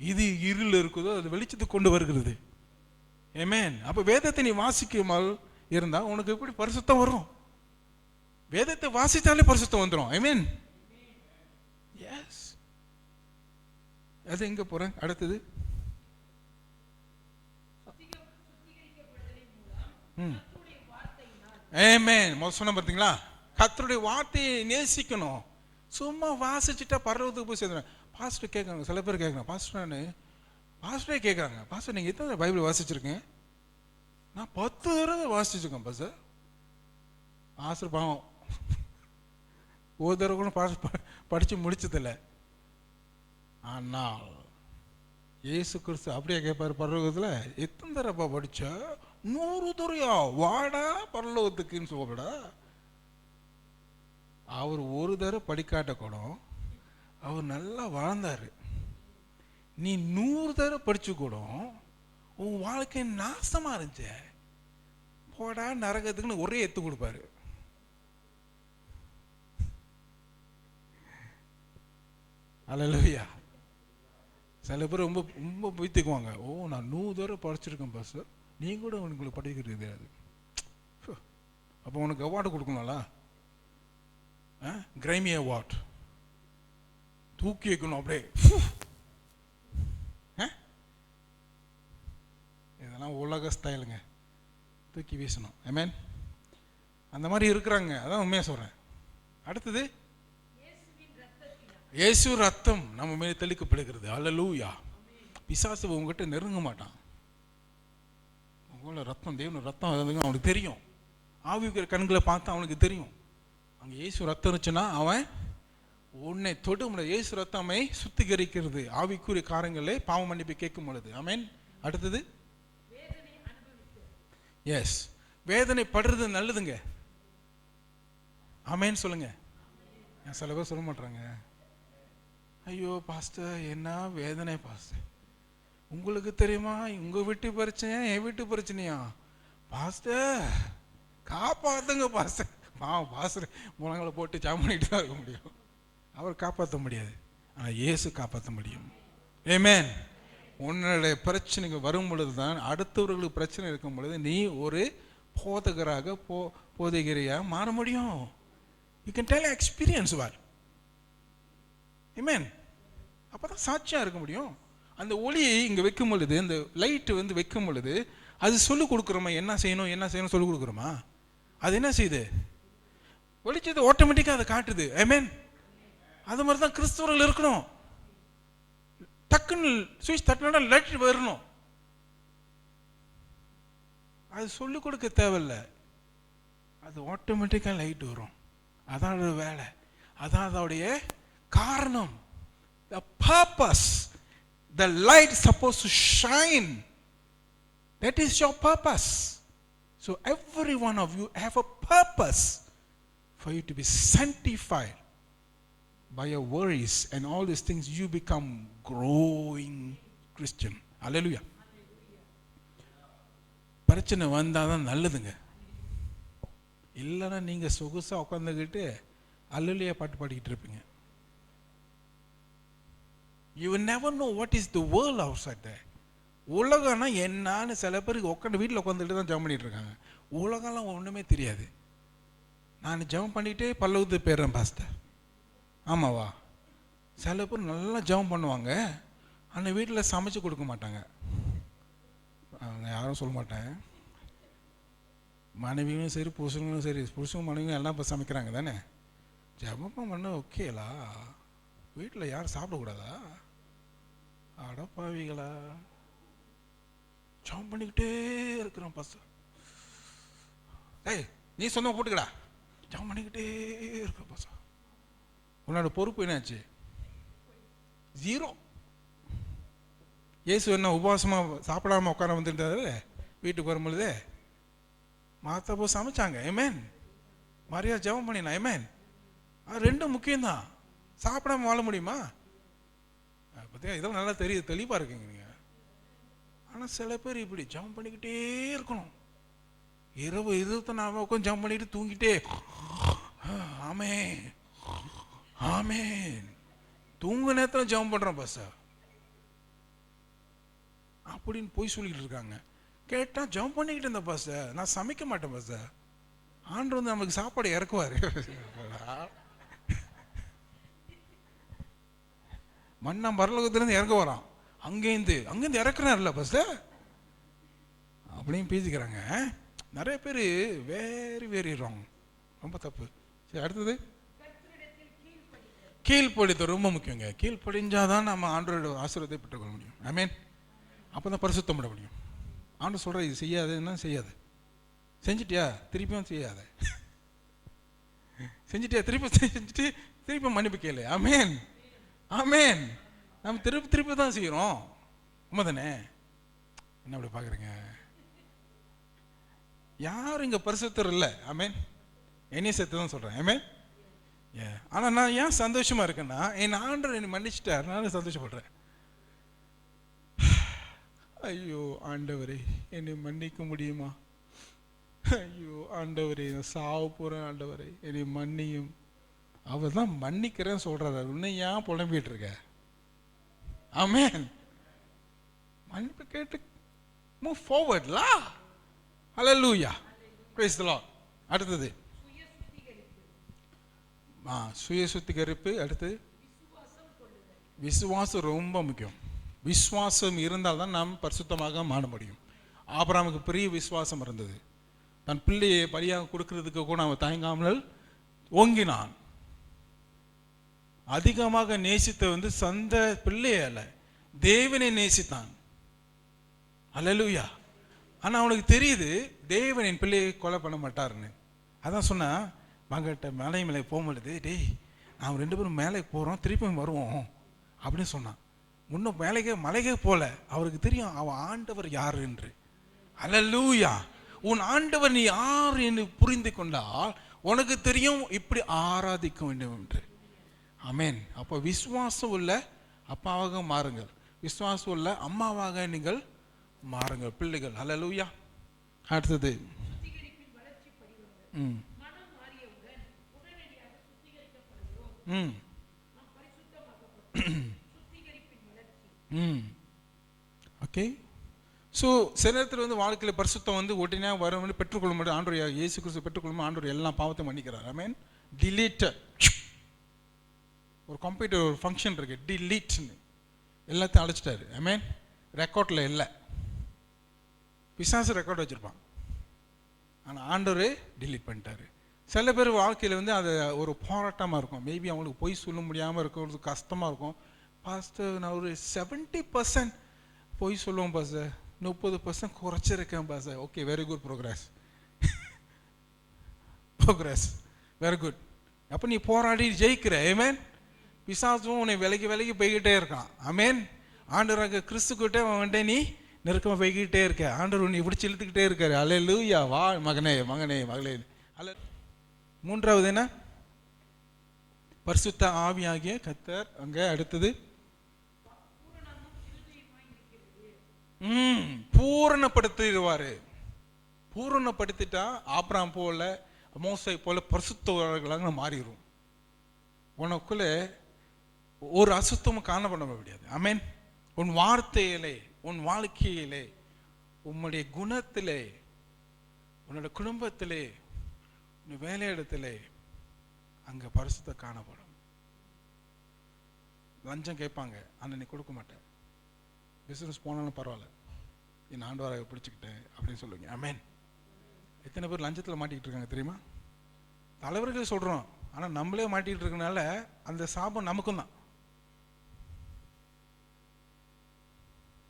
இது இருள் இருக்குதோ அது வெளிச்சத்தை கொண்டு வருகிறது. ஆமென். அப்ப வேதத்தை நீ வாசிக்காமல் இருந்தா உனக்கு எப்படி பரிசுத்தம் வரும்? வேதத்தை வாசித்தாலே பரிசுத்தம் வந்துடும். ஆமென். எஸ். அது எங்க போறேன் அடுத்தது? ஆமென். முதல்ல சொன்ன பார்த்தீங்களா, கர்த்தருடைய வார்த்தையை நேசிக்கணும். சும்மா வாசிச்சுட்டா பரவத்துக்கு போய் சேர்ந்துடும். பாஸ்டர் கேட்குறாங்க, சில பேர் கேட்குறாங்க, பாஸ்டரே கேட்குறாங்க, பாஸ்டர் நீங்கள் எத்தனை பைபிள் வாசிச்சிருக்கேன்? நான் 10 தடவை வாசிச்சிருக்கேன் பாஸ்டர். பாஸ்டர் பாவம் ஒரு தடவை கூட படித்து முடிச்சதில்லை. ஆனால் இயேசு கிறிஸ்து அப்படியே கேட்பார் பரலோகத்தில், எத்தனை தடவை படிச்ச? 100 தடவையா? வாடா பரலோகத்துக்குன்னு சொல்லடா. அவர் ஒரு தடவை படிக்காட்ட கூட அவர் நல்லா வாழ்ந்தார். நீ 100 தடவை படிச்சு கூட உன் வாழ்க்கை நாசமா இருந்துச்சு, போடா நரகத்துக்குன்னு ஒரே எத்து கொடுப்பாரு. அல்லேலூயா. சில பேர் ரொம்ப ரொம்ப பைத்திக்குவாங்க. ஓ, நான் 100 தடவை படிச்சிருக்கேன் பாஸ், நீ கூட உங்களுக்கு படிக்கிறது தெரியாது. அப்போ உனக்கு அவார்டு கொடுக்கணும்ல, கிரைமி அவார்ட் தூக்கி வைக்கணும் அப்படியே. இதெல்லாம் உலக ஸ்டைலுங்க, தூக்கி வீசணும். ஆமென். அந்த மாதிரி இருக்கிறாங்க, அதான் உண்மையாக சொல்கிறேன். அடுத்தது, இயேசு ரத்தம் நம்ம மேலே தெளிக்கப்படுகிறது. அல்லேலூயா. பிசாசு உங்ககிட்ட நெருங்க மாட்டான். உங்களோட ரத்தம், தேவனோட ரத்தம் அவனுக்கு தெரியும். ஆவிக்கிற கண்களை பார்த்தா அவனுக்கு தெரியும். அங்கே இயேசு ரத்தம் இருந்துச்சுன்னா அவன் உன்னை தொடு முடியாது. இயேசு ரத்தம் அவனை சுத்திகரிக்கிறது, ஆவிக்குரிய காரியங்களே பாவ மன்னிப்பு கேட்கும் பொழுது. ஆமென். அடுத்தது, எஸ், வேதனை படுறது நல்லதுங்க. ஆமென் சொல்லுங்க. சில பேர் சொல்ல மாட்டாங்க, ஐயோ பாஸ்டர் என்ன வேதனை பாஸ்டர், உங்களுக்கு தெரியுமா உங்க வீட்டு பிரச்சனையா என் வீட்டு பிரச்சனையா பாஸ்டர், காப்பாத்துங்க பாஸ்டர். பாஸ்டர் முழங்களை போட்டு ஜாம் பண்ணிட்டு தான் இருக்க முடியும், அவர் காப்பாற்ற முடியாது. ஆனால் இயேசு காப்பாற்ற முடியும். ஆமென். உன்னுடைய பிரச்சனைக்கு வரும் பொழுது தான், அடுத்தவர்களுக்கு பிரச்சனை இருக்கும் பொழுது நீ ஒரு போதகராக போதகிரியாக மாற முடியும். யூ கேன் டெல் எக்ஸ்பீரியன்ஸ் வார். ஆமென். அப்போ தான் சாட்சியாக இருக்க முடியும். அந்த ஒளியை இங்கே வைக்கும் பொழுது, இந்த லைட்டு வந்து வைக்கும் பொழுது அது சொல்லிக் கொடுக்குறோமா, என்ன செய்யணும் என்ன செய்யணும் சொல்லிக் கொடுக்குறோமா? அது என்ன செய்யுது? வெளிச்சத்தை ஆட்டோமேட்டிக்காக அதை காட்டுது. ஆமென். அது மாதிரி தான் கிறிஸ்தவர்கள் இருக்கணும். டக்குன்னு சுவிட்ச் தட்டினா லைட் வரணும். அது சொல்லிக் கொடுக்க தேவையில்லை, அது ஆட்டோமேட்டிக்காக லைட் வரும். அதான் அதோட வேலை, அதான் அதோடைய காரணம். The purpose, the light is supposed to shine. That is your purpose. So every one of you have a purpose for you to be sanctified by your worries and all these things. You become growing Christian. Hallelujah. பிரச்சனை வந்தால் தான் நல்லதுங்க. இல்லைன்னா நீங்கள் சொகுசாக உட்காந்துக்கிட்டு அல்லலுயா பாட்டு பாடிக்கிட்டு இருப்பீங்க. You will never know what is the world outside there. உலகம்னா என்னான்னு சில பேருக்கு உட்காந்து வீட்டில் உட்காந்துட்டு தான் ஜெபம் பண்ணிட்டு இருக்காங்க. உலகம்லாம் ஒன்றுமே தெரியாது. நான் ஜெபம் பண்ணிகிட்டே பல்லவுத்து போயிடுறேன் பாஸ்டர். ஆமாவா? சில பேர் நல்லா ஜெபம் பண்ணுவாங்க, ஆனால் வீட்டில் சமைச்சு கொடுக்க மாட்டாங்க. யாரும் சொல்ல மாட்டேன். மனைவியும் சரி புருஷனும் சரி, புருஷனும் மனைவியும் எல்லாம் இப்போ சமைக்கிறாங்க தானே. ஜெபம் பண்ண ஓகேலா, வீட்டில் யாரும் சாப்பிடக்கூடாதா? அடப்பாவிகளா, ஜெபம் பண்ணிக்கிட்டே இருக்கிறோம் பாஸ்டர். ஏய் நீ சொந்த போட்டுக்கடா, ஜெபம் பண்ணிக்கிட்டே இருக்க பாஸ்டர். உன்னோட பொறுப்பு என்னாச்சு? ஜீரோ. இயேசு என்ன உபவாசமாக சாப்பிடாம உட்கார வந்துட்டாரு வீட்டுக்கு வரும்பொழுது? மாத்தா போய் சமைச்சாங்க. ஆமென். மரியா ஜெபம் பண்ணினா. ஆமென். அது ரெண்டும் முக்கியம்தான். சாப்பிடாம வாழ முடியுமா? பார்த்தீங்கன்னா இதெல்லாம் நல்லா தெரியுது, தெளிவாக இருக்குங்க நீங்கள். ஆனால் சில பேர் இப்படி ஜெபம் பண்ணிக்கிட்டே இருக்கணும். இரவு 24 உட்காந்து ஜெபம் பண்ணிட்டு தூங்கிட்டே ஆமென் ஆமென். தூங்க நேரத்தில் ஜெபம் பண்ணுறோம் பாஸ்டர் அப்படின்னு போய் சொல்லிக்கிட்டு இருக்காங்க. கேட்டால் ஜெபம் பண்ணிக்கிட்டு இருந்தேன் பாஸ்டர், நான் சமைக்க மாட்டேன் பாஸ்டர். ஆண்டவர் வந்து நமக்கு சாப்பாடு இறக்குவார். மண்ணா பரலோகத்திலேருந்து இறக்க வரான், அங்கேருந்து இறக்குறாருல்ல பாஸ்டர் அப்படின்னு பேசிக்கிறாங்க. நிறைய பேர் வேறு ராங், ரொம்ப தப்பு. சரி, அடுத்தது கீழ்ப்படிதல் ரொம்ப முக்கியங்க. கீழ்ப்படிஞ்சாதான் நம்ம ஆண்டவரோட ஆசீர்வாதத்தை பெற்றுக்கொள்ள முடியும். ஆமென். அப்போ தான் பரிசுத்தம் பண்ண முடியும். ஆண்டவர் சொல்கிற இது செய்யாதுன்னா செய்யாது. செஞ்சிட்டியா திருப்பியும் செய்யாத, செஞ்சிட்டியா திருப்பி மன்னிப்பு கேளு. ஆமென் ஆமென். நம்ம திருப்பி தான் செய்கிறோம். உண்மை தானே? என்ன அப்படி பார்க்குறீங்க? யாரும் இங்கே பரிசுத்தர் இல்லை. ஆமென். என்னையும் சேர்த்து தான் சொல்கிறேன். ஆமென். ஆனால் நான் ஏன் சந்தோஷமாக இருக்கேன்னா, என் ஆண்டவர் என்னை மன்னிச்சிட்டார், நானும் சந்தோஷப்படுறேன். ஐயோ ஆண்டவரே, என்னை மன்னிக்க முடியுமா? ஐயோ ஆண்டவரே, நான் சாவு போகிறேன், ஆண்டவரே என்னை மன்னியும். அவர் தான் மன்னிக்கிறேன்னு சொல்கிறாரு. இன்னும் ஏன் புலம்பிகிட்டு இருக்க? ஆமென். மன்னிப்பு கேட்டு மூவ் ஃபார்வர்ட்லா. Hallelujah, praise the lord. அடுத்தது சுய சுத்திகரிப்பு. அடுத்து விசுவாசம் ரொம்ப முக்கியம். விசுவாசம் இருந்தால் தான் நாம் பரிசுத்தமாக மாற முடியும். ஆபிரகாமுக்கு பெரிய விசுவாசம் இருந்தது. தன் பிள்ளையை பலியாக கொடுக்கறதுக்கு கூட அவன் தயங்காமல் ஓங்கினான். அதிகமாக நேசித்த வந்து சொந்த பிள்ளையே அல்ல, தேவனை நேசித்தான். அல்லேலூயா. ஆனால் அவனுக்கு தெரியுது தேவன் என் பிள்ளையை கொலை பண்ண மாட்டாருன்னு. அதான் சொன்னா, மங்கிட்ட மலை மேலே போகும்பொழுது, டேய் நாம் 2 பேரும் மேலே போகிறோம், திருப்பி வருவோம் அப்படின்னு சொன்னான். முன்னும் மலைக்கே போல. அவருக்கு தெரியும் அவன் ஆண்டவர் யார் என்று. அல்லேலூயா. உன் ஆண்டவர் நீ யார் என்று புரிந்து கொண்டால் உனக்கு தெரியும் இப்படி ஆராதிக்க வேண்டும் என்று. ஆமென். அப்போ விசுவாசம் உள்ள அப்பாவாக மாறுங்கள், விசுவாசம் உள்ள அம்மாவாக நீங்கள் மாறுங்கள் பிள்ளைகள். அல்லேலூயா. அடுத்தது ஓகே. ஸோ சில நேரத்தில் வந்து வாழ்க்கையில் பரிசுத்தம் வந்து உடனே வரும் பெற்றுக்கொள்ள முடியும். ஆண்டவர் இயேசு கிறிஸ்து பெற்றுக்கொள்ளும். ஆண்டவர் எல்லா பாவத்தையும் மன்னிக்கிறார். ஆமென். டிலீட், ஒரு கம்ப்யூட்டர் ஒரு ஃபங்க்ஷன் இருக்கு, டிலீட்னு எல்லாத்தையும் அழைச்சிட்டாரு. ஆமென். ரெக்கார்டில் இல்லை, பிசாசு ரெக்கார்ட் வச்சுருப்பான், ஆனால் ஆண்டவர் டிலீட் பண்ணிட்டாரு. சில பேர் வாழ்க்கையில் வந்து அது ஒரு போராட்டமாக இருக்கும். மேபி அவங்களுக்கு பொய் சொல்ல முடியாமல் இருக்கிறது கஷ்டமாக இருக்கும். பாஸ்டர் நான் ஒரு 70% பொய் சொல்லுவோம் பாஸ்டர், 30% குறைச்சிருக்கேன் pastor. Okay, very good, progress very good. அப்போ நீ போராடி ஜெயிக்கிற. ஆமென். பிசாசும் உன்னை விலகி போய்கிட்டே இருக்கான். ஆமென். ஆண்டவராக கிறிஸ்துக்கிட்ட அவன்கிட்ட நீ நெருக்கமாக போய்கிட்டே இருக்க. ஆண்டவர் உன்னை இப்படி இழுத்துக்கிட்டே இருக்காரு. அல்லேலூயா. வா மகனே மகளே. அல்ல. மூன்றாவது என்ன? பரிசுத்த ஆவியாகிய கர்த்தர். அங்கே அடுத்தது பூரணப்படுத்திடுவாரு. பூரணப்படுத்திட்டா ஆபிரகாம் போல மோசே போல பரிசுத்தவர்களாக மாறிடும். உனக்குள்ள ஒரு அசுத்தமும் காணப்பட முடியாது. ஆமென். உன் வார்த்தையிலே, உன் வாழ்க்கையிலே, உன்னுடைய குணத்திலே, உன்னோட குடும்பத்திலே, உன் வேலையிடத்திலே அங்கே பரிசுத்த காணப்படும். லஞ்சம் கேட்பாங்க, ஆனால் நீ கொடுக்க மாட்டேன். பிஸ்னஸ் போனாலும் பரவாயில்ல, என் ஆண்டவராக பிடிச்சிக்கிட்டேன் அப்படின்னு சொல்லுவீங்க. ஆமென். எத்தனை பேர் லஞ்சத்தில் மாட்டிக்கிட்டு இருக்காங்க தெரியுமா? தலைவர்கள் சொல்கிறோம், ஆனால் நம்மளே மாட்டிக்கிட்டு இருக்கனால அந்த சாபம் நமக்கும் தான்.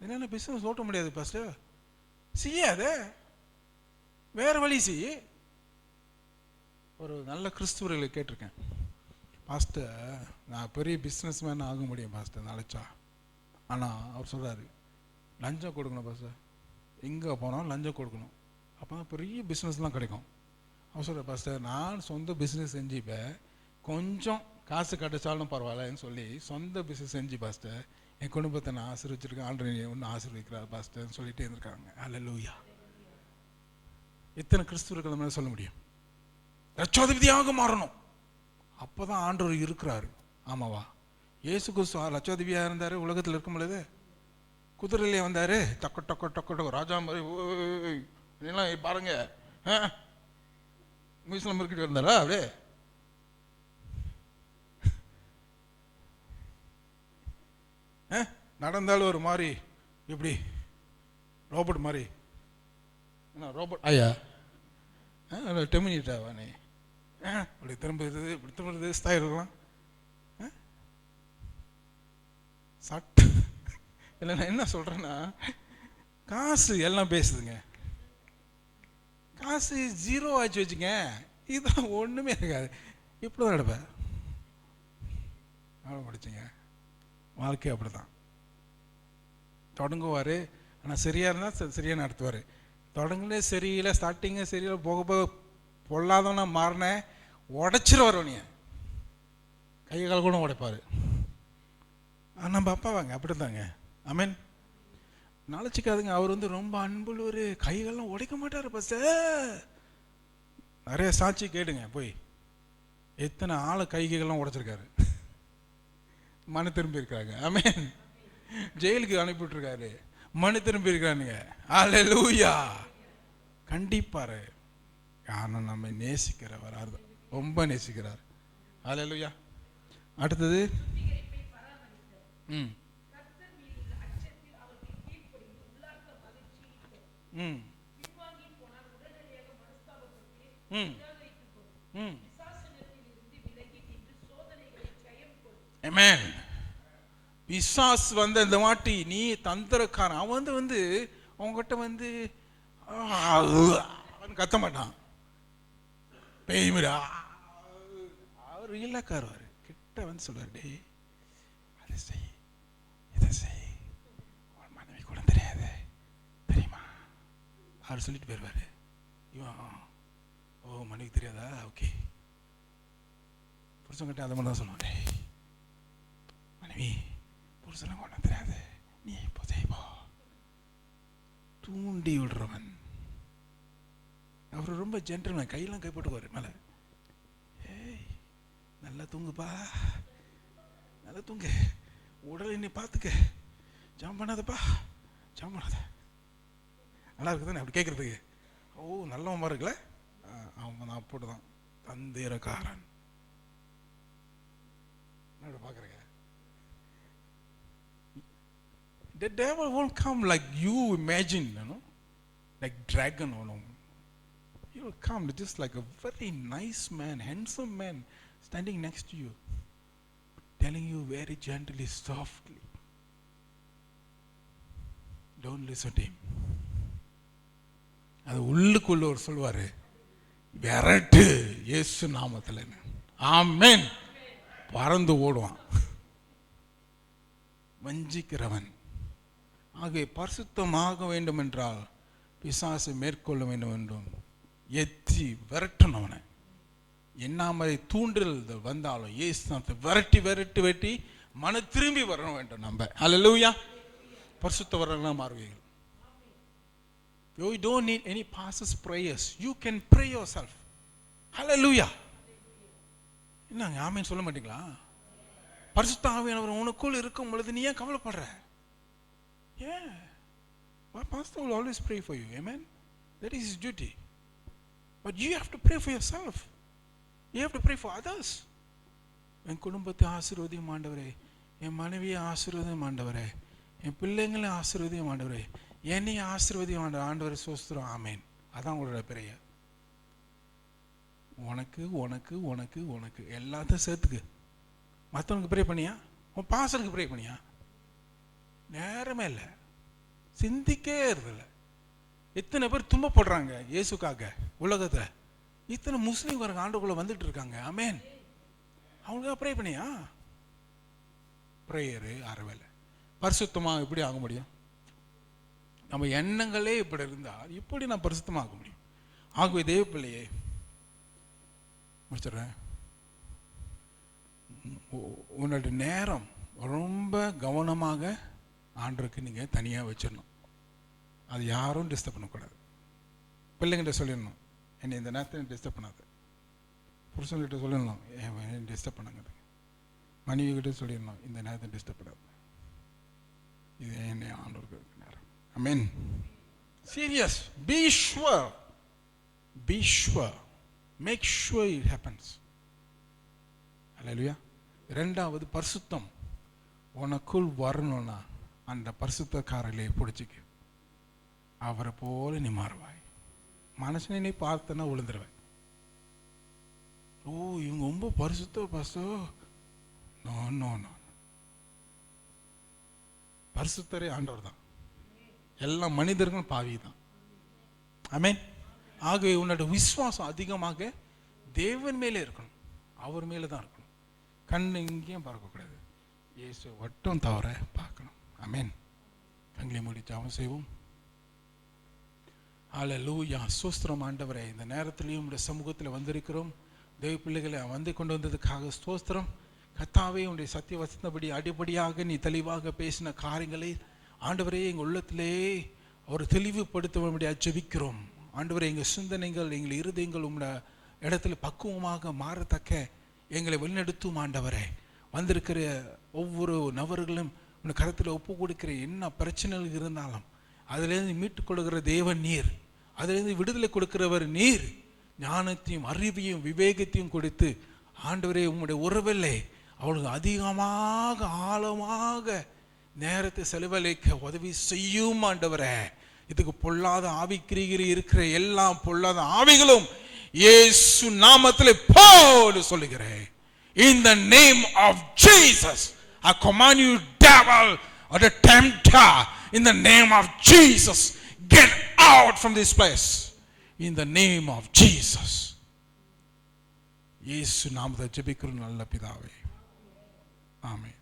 என்னென்ன பிஸ்னஸ் ஓட்ட முடியாது பாஸ்டர், செய்யாத, வேற வழி செய்ய. ஒரு நல்ல கிறிஸ்துவர்களை கேட்டிருக்கேன், பாஸ்டர் நான் பெரிய பிஸ்னஸ் மேன் ஆக முடியும் பாஸ்டர் நாளைச்சா. ஆனால் அவர் சொல்கிறாரு, லஞ்சம் கொடுக்கணும் பாஸ்டர், எங்கே போனாலும் லஞ்சம் கொடுக்கணும், அப்போ தான் பெரிய பிஸ்னஸ்லாம் கிடைக்கும். அவர் சொல்கிற, பாஸ்டர் நான் சொந்த பிஸ்னஸ் செஞ்சுப்பேன், கொஞ்சம் காசு கிடைச்சாலும் பரவாயில்லன்னு சொல்லி சொந்த பிஸ்னஸ் செஞ்சு பாஸ்டர் என் குடும்பத்தை நான் ஆசீர்வச்சிருக்கேன், ஆண்டவர் ஒன்று ஆசீர்வதிக்கிறார் பாஸ்டர்ன்னு சொல்லிட்டு இருந்திருக்காங்க. அல்லேலூயா. எத்தனை கிறிஸ்துவர்கள் நம்ம சொல்ல முடியும்? லட்சாதிபதியாக மாறணும், அப்போ தான் ஆண்டவர் இருக்கிறாரு. ஆமாவா? இயேசு கிறிஸ்து லட்சாதிபதியாக இருந்தார். உலகத்தில் இருக்கும் பொழுது குதிரையிலே வந்தார், டொக்க டொக்க டொக்க டொக்க ராஜா மாதிரி எல்லாம் பாருங்க, மியூசியம் இருக்கிட்டு இருந்தாரா? அப்படியே நடந்தாலும் ஒரு மாதிரி, இப்படி ரோபோட் மாதிரி. என்ன ரோபோட் ஐயா, டெமினிட்டாவா நீ? அப்படி திரும்புறது, இப்படி திரும்புறது, ஸ்தாயிருக்கலாம் சட்ட. இல்லை, நான் என்ன சொல்கிறேன்னா, காசு எல்லாம் பேசுதுங்க. காசு ஜீரோ ஆச்சு வச்சுங்க, இதுதான் ஒன்றுமே இருக்காது. இப்படி தான் எடுப்பேன். அவ்வளோ படிச்சுங்க. வாழ்க்கை அப்படி தான். தொடங்குவார், ஆனால் சரியாக இருந்தால் சரியாக நடத்துவார். தொடங்குலே சரியில்லை, ஸ்டார்டிங்கே சரியில்லை, போக போக பொல்லாதவனா மாறினேன், உடைச்சிருவார். நீ கைகால் கூட உடைப்பார். நம்ம அப்பா வாங்க அப்படி தாங்க. ஆமென். நாளைச்சிக்காதுங்க, அவர் வந்து ரொம்ப அன்புள்ளவர், கைகள்லாம் உடைக்க மாட்டார். பஸ் நிறைய சாட்சி கேடுங்க, போய் எத்தனை ஆளை கைகள்லாம் உடைச்சிருக்காரு, மனு திரும்பி இருக்காங்க. ஆமென். ஜெயிலுக்கு அனுப்பிவிட்டுருக்காரு, மனு திரும்பி இருக்கானுங்க. அல்லேலூயா. கண்டிப்பாரு. ஆனால் நம்ம நேசிக்கிறவர், ரொம்ப நேசிக்கிறார். அல்லேலூயா. அடுத்தது ஆமென். பிசாஸ் வந்து இந்த வாட்டி நீ தந்திரக்காரன், அவன் வந்து அவங்ககிட்ட வந்து கத்த மாட்டான், பேய்மிரா. அவர் இல்லக்காரர் கிட்ட வந்து சொல்றாரு, டே அதை செய், இதை செய், அவன் மனைவி கூட தெரியாது தெரியுமா, அவர் சொல்லிட்டு போயிடுவாரு. இவன் ஓ மனைவி தெரியாதா, ஓகே. புருஷங்கிட்ட அதை மட்டும் தான் சொல்லுவான், டே மனைவி புருஷனுக்கு ஒன்றும் தெரியாது, நீ இப்போ செய்வா. தூண்டி விடுறவன். அவர் ரொம்ப ஜென்டல்மேன், கையெல்லாம் கைப்பட்டுக்குவார் மேலே. ஏய் நல்லா தூங்குப்பா, நல்லா தூங்கு, உடலை நீ பார்த்துக்க, ஜாம் பண்ணாதப்பா, ஜாம் பண்ணாத. நல்லா இருக்குதானே அப்படி கேட்குறதுக்கு? ஓ நல்லவன் இருக்குல்ல, அவன் தான் அப்படி தான் தந்திரக்காரன். என்ன பார்க்குறேங்க? The devil won't come like you imagine, like dragon or no. He will come just like a very nice man, handsome man standing next to you, telling you very gently, softly, don't listen to him. அது உள்ளுக்குள்ள ஒரு சொல்வாரு, விரட்டு இயேசு நாமத்தில். ஆமென். பறந்து ஓடுவான் வஞ்சிக்கிறவன். ஆகவே பரிசுத்தமாக வேண்டும் என்றால் பிசாசை மேற்கொள்ள வேண்டும் என்றும் எத்தி விரட்டணும். அவனை என்ன மாதிரி தூண்டல் வந்தாலும் இயேசு விரட்டி விரட்டி வெட்டி மன திரும்பி வர வேண்டும். நம்ம ஹல்லேலூயா. பரிசுத்தவர்களாக மாறுவீர்கள். You don't need any pastor's prayers. You can pray yourself. Hallelujah. என்னங்க ஆமென் சொல்ல மாட்டீங்களா? பரிசுத்த ஆவியானவர் உனக்குள் இருக்கும் பொழுது நீ ஏன் கவலைப்படுற? Yeah. My pastor will always pray for you. Amen. That is his duty. But you have to pray for yourself. You have to pray for others. என் குடும்பத்தை ஆசீர்வதியும் ஆண்டவரே, என் மனைவியை ஆசீர்வதியும் ஆண்டவரே, என் பிள்ளைங்களை ஆசீர்வதியும் ஆண்டவரே, என்னை ஆசீர்வதியும் ஆண்டவரே, சோஸ்திரம். ஆமென். அதான் உங்களோட பிரேயர். உனக்கு உனக்கு உனக்கு உனக்கு எல்லாத்தையும் சேர்த்துக்கு. மற்றவனுக்கு ப்ரே பண்ணியா? உன் பாசனுக்கு ப்ரே பண்ணியா? நேரமே இல்லை, சிந்திக்கே இருதில்லை. எத்தனை பேர் துன்பப்படுறாங்க இயேசுக்காக உலகத்தை. இத்தனை முஸ்லீம் வரங்க ஆண்டுக்குள்ள வந்துட்டு இருக்காங்க. ஆமென். அவங்களுக்காக ப்ரே பண்ணியா? ப்ரேயரு அறவேலை. பரிசுத்தமாக எப்படி ஆக முடியும்? நம்ம எண்ணங்களே இப்படி இருந்தால் இப்படி நான் பரிசுத்தமாக முடியும். ஆகவே தேவ பிள்ளையே, முடிச்சிடுறேன். உன்னோட நேரம் ரொம்ப கவனமாக ஆண்டருக்கு நீங்கள் தனியாக வச்சிடணும். அது யாரும் டிஸ்டர்ப் பண்ணக்கூடாது. பிள்ளைங்கிட்ட சொல்லிடணும், என்னை இந்த நேரத்தில் டிஸ்டர்ப் பண்ணாது. புருஷன்கிட்ட சொல்லிடணும், என் டிஸ்டர்ப் பண்ணாங்க. மனைவி கிட்ட சொல்லிடணும், இந்த நேரத்தை டிஸ்டர்ப் பண்ணாது. இது என்னை ஆண்டவருக்கு நேரம். Amen. Serious. Be sure. Be sure. Make sure it happens. Hallelujah. இரண்டாவது பரிசுத்தம் உனக்குள் வரணும்னா அந்த பரிசுத்தக்காரரை பிடிச்சிக்க. அவரை போல நீ மாறுவாய். மனுஷனை நீ பார்த்தனா விழுந்துருவாய். ஓ, இவங்க ரொம்ப பரிசுத்த பசோ. No no no. பரிசுத்தரே ஆண்டவர் தான். எல்லா மனிதர்களும் பாவி தான். ஆமென். ஆகவே உன்னோட விசுவாசம் அதிகமாக தேவன் மேலே இருக்கணும். அவர் மேலே தான் இருக்கணும். கண்ணு இங்கேயும் பார்க்கக்கூடாது. இயேசு வட்டம் தவிர பார்க்கணும். ஆமென். கண்களை மூடி ஜெபம் செய்வோம். ஹல்லேலூயா. ஸ்தோத்திரம் ஆண்டவரே. இந்த நேரத்திலையும் உடைய சமூகத்தில் வந்திருக்கிறோம். தேவ பிள்ளைகளை வந்து கொண்டு வந்ததுக்காக ஸ்தோத்திரம். கர்த்தாவே, உடைய சத்திய வசனப்படி அடிப்படையாக நீ தெளிவாக பேசின காரியங்களை ஆண்டவரே எங்கள் உள்ளத்திலே ஒரு தெளிவுபடுத்த ஜெபிக்கிறோம். ஆண்டவரே, எங்கள் சிந்தனைகள் எங்கள் இருதயங்கள் உங்களுடைய இடத்துல பக்குவமாக மாறத்தக்க எங்களை வழிநடத்தும். ஆண்டவரே, வந்திருக்கிற ஒவ்வொரு நபர்களும் உன் கருத்தில் ஒப்பு கொடுக்கிற என்ன பிரச்சனைகள் இருந்தாலும் அதிலேருந்து மீட்டுக் கொள்கிற தேவன் நீர், அதிலிருந்து விடுதலை கொடுக்கிறவர் நீர். ஞானத்தையும் அறிவையும் விவேகத்தையும் கொடுத்து ஆண்டவரே உங்களுடைய உறவில்லை அவளுக்கு அதிகமாக ஆழமாக நேரத்தை செலவழிக்க உதவி செய்யும். ஆண்டவரே, இதுக்கு பொல்லாத ஆவிக்கிரியில் இருக்கிற எல்லா பொல்லாத ஆவிகளும் இயேசு நாமத்திலே போடு சொல்லுகிறேன். In the name of Jesus, I command you, devil or the tempter, in the name of Jesus, get out from this place. In the name of Jesus. இயேசு நாமத்தை ஜெபிக்கிறோம் நல்ல பிதாவே. ஆமென்.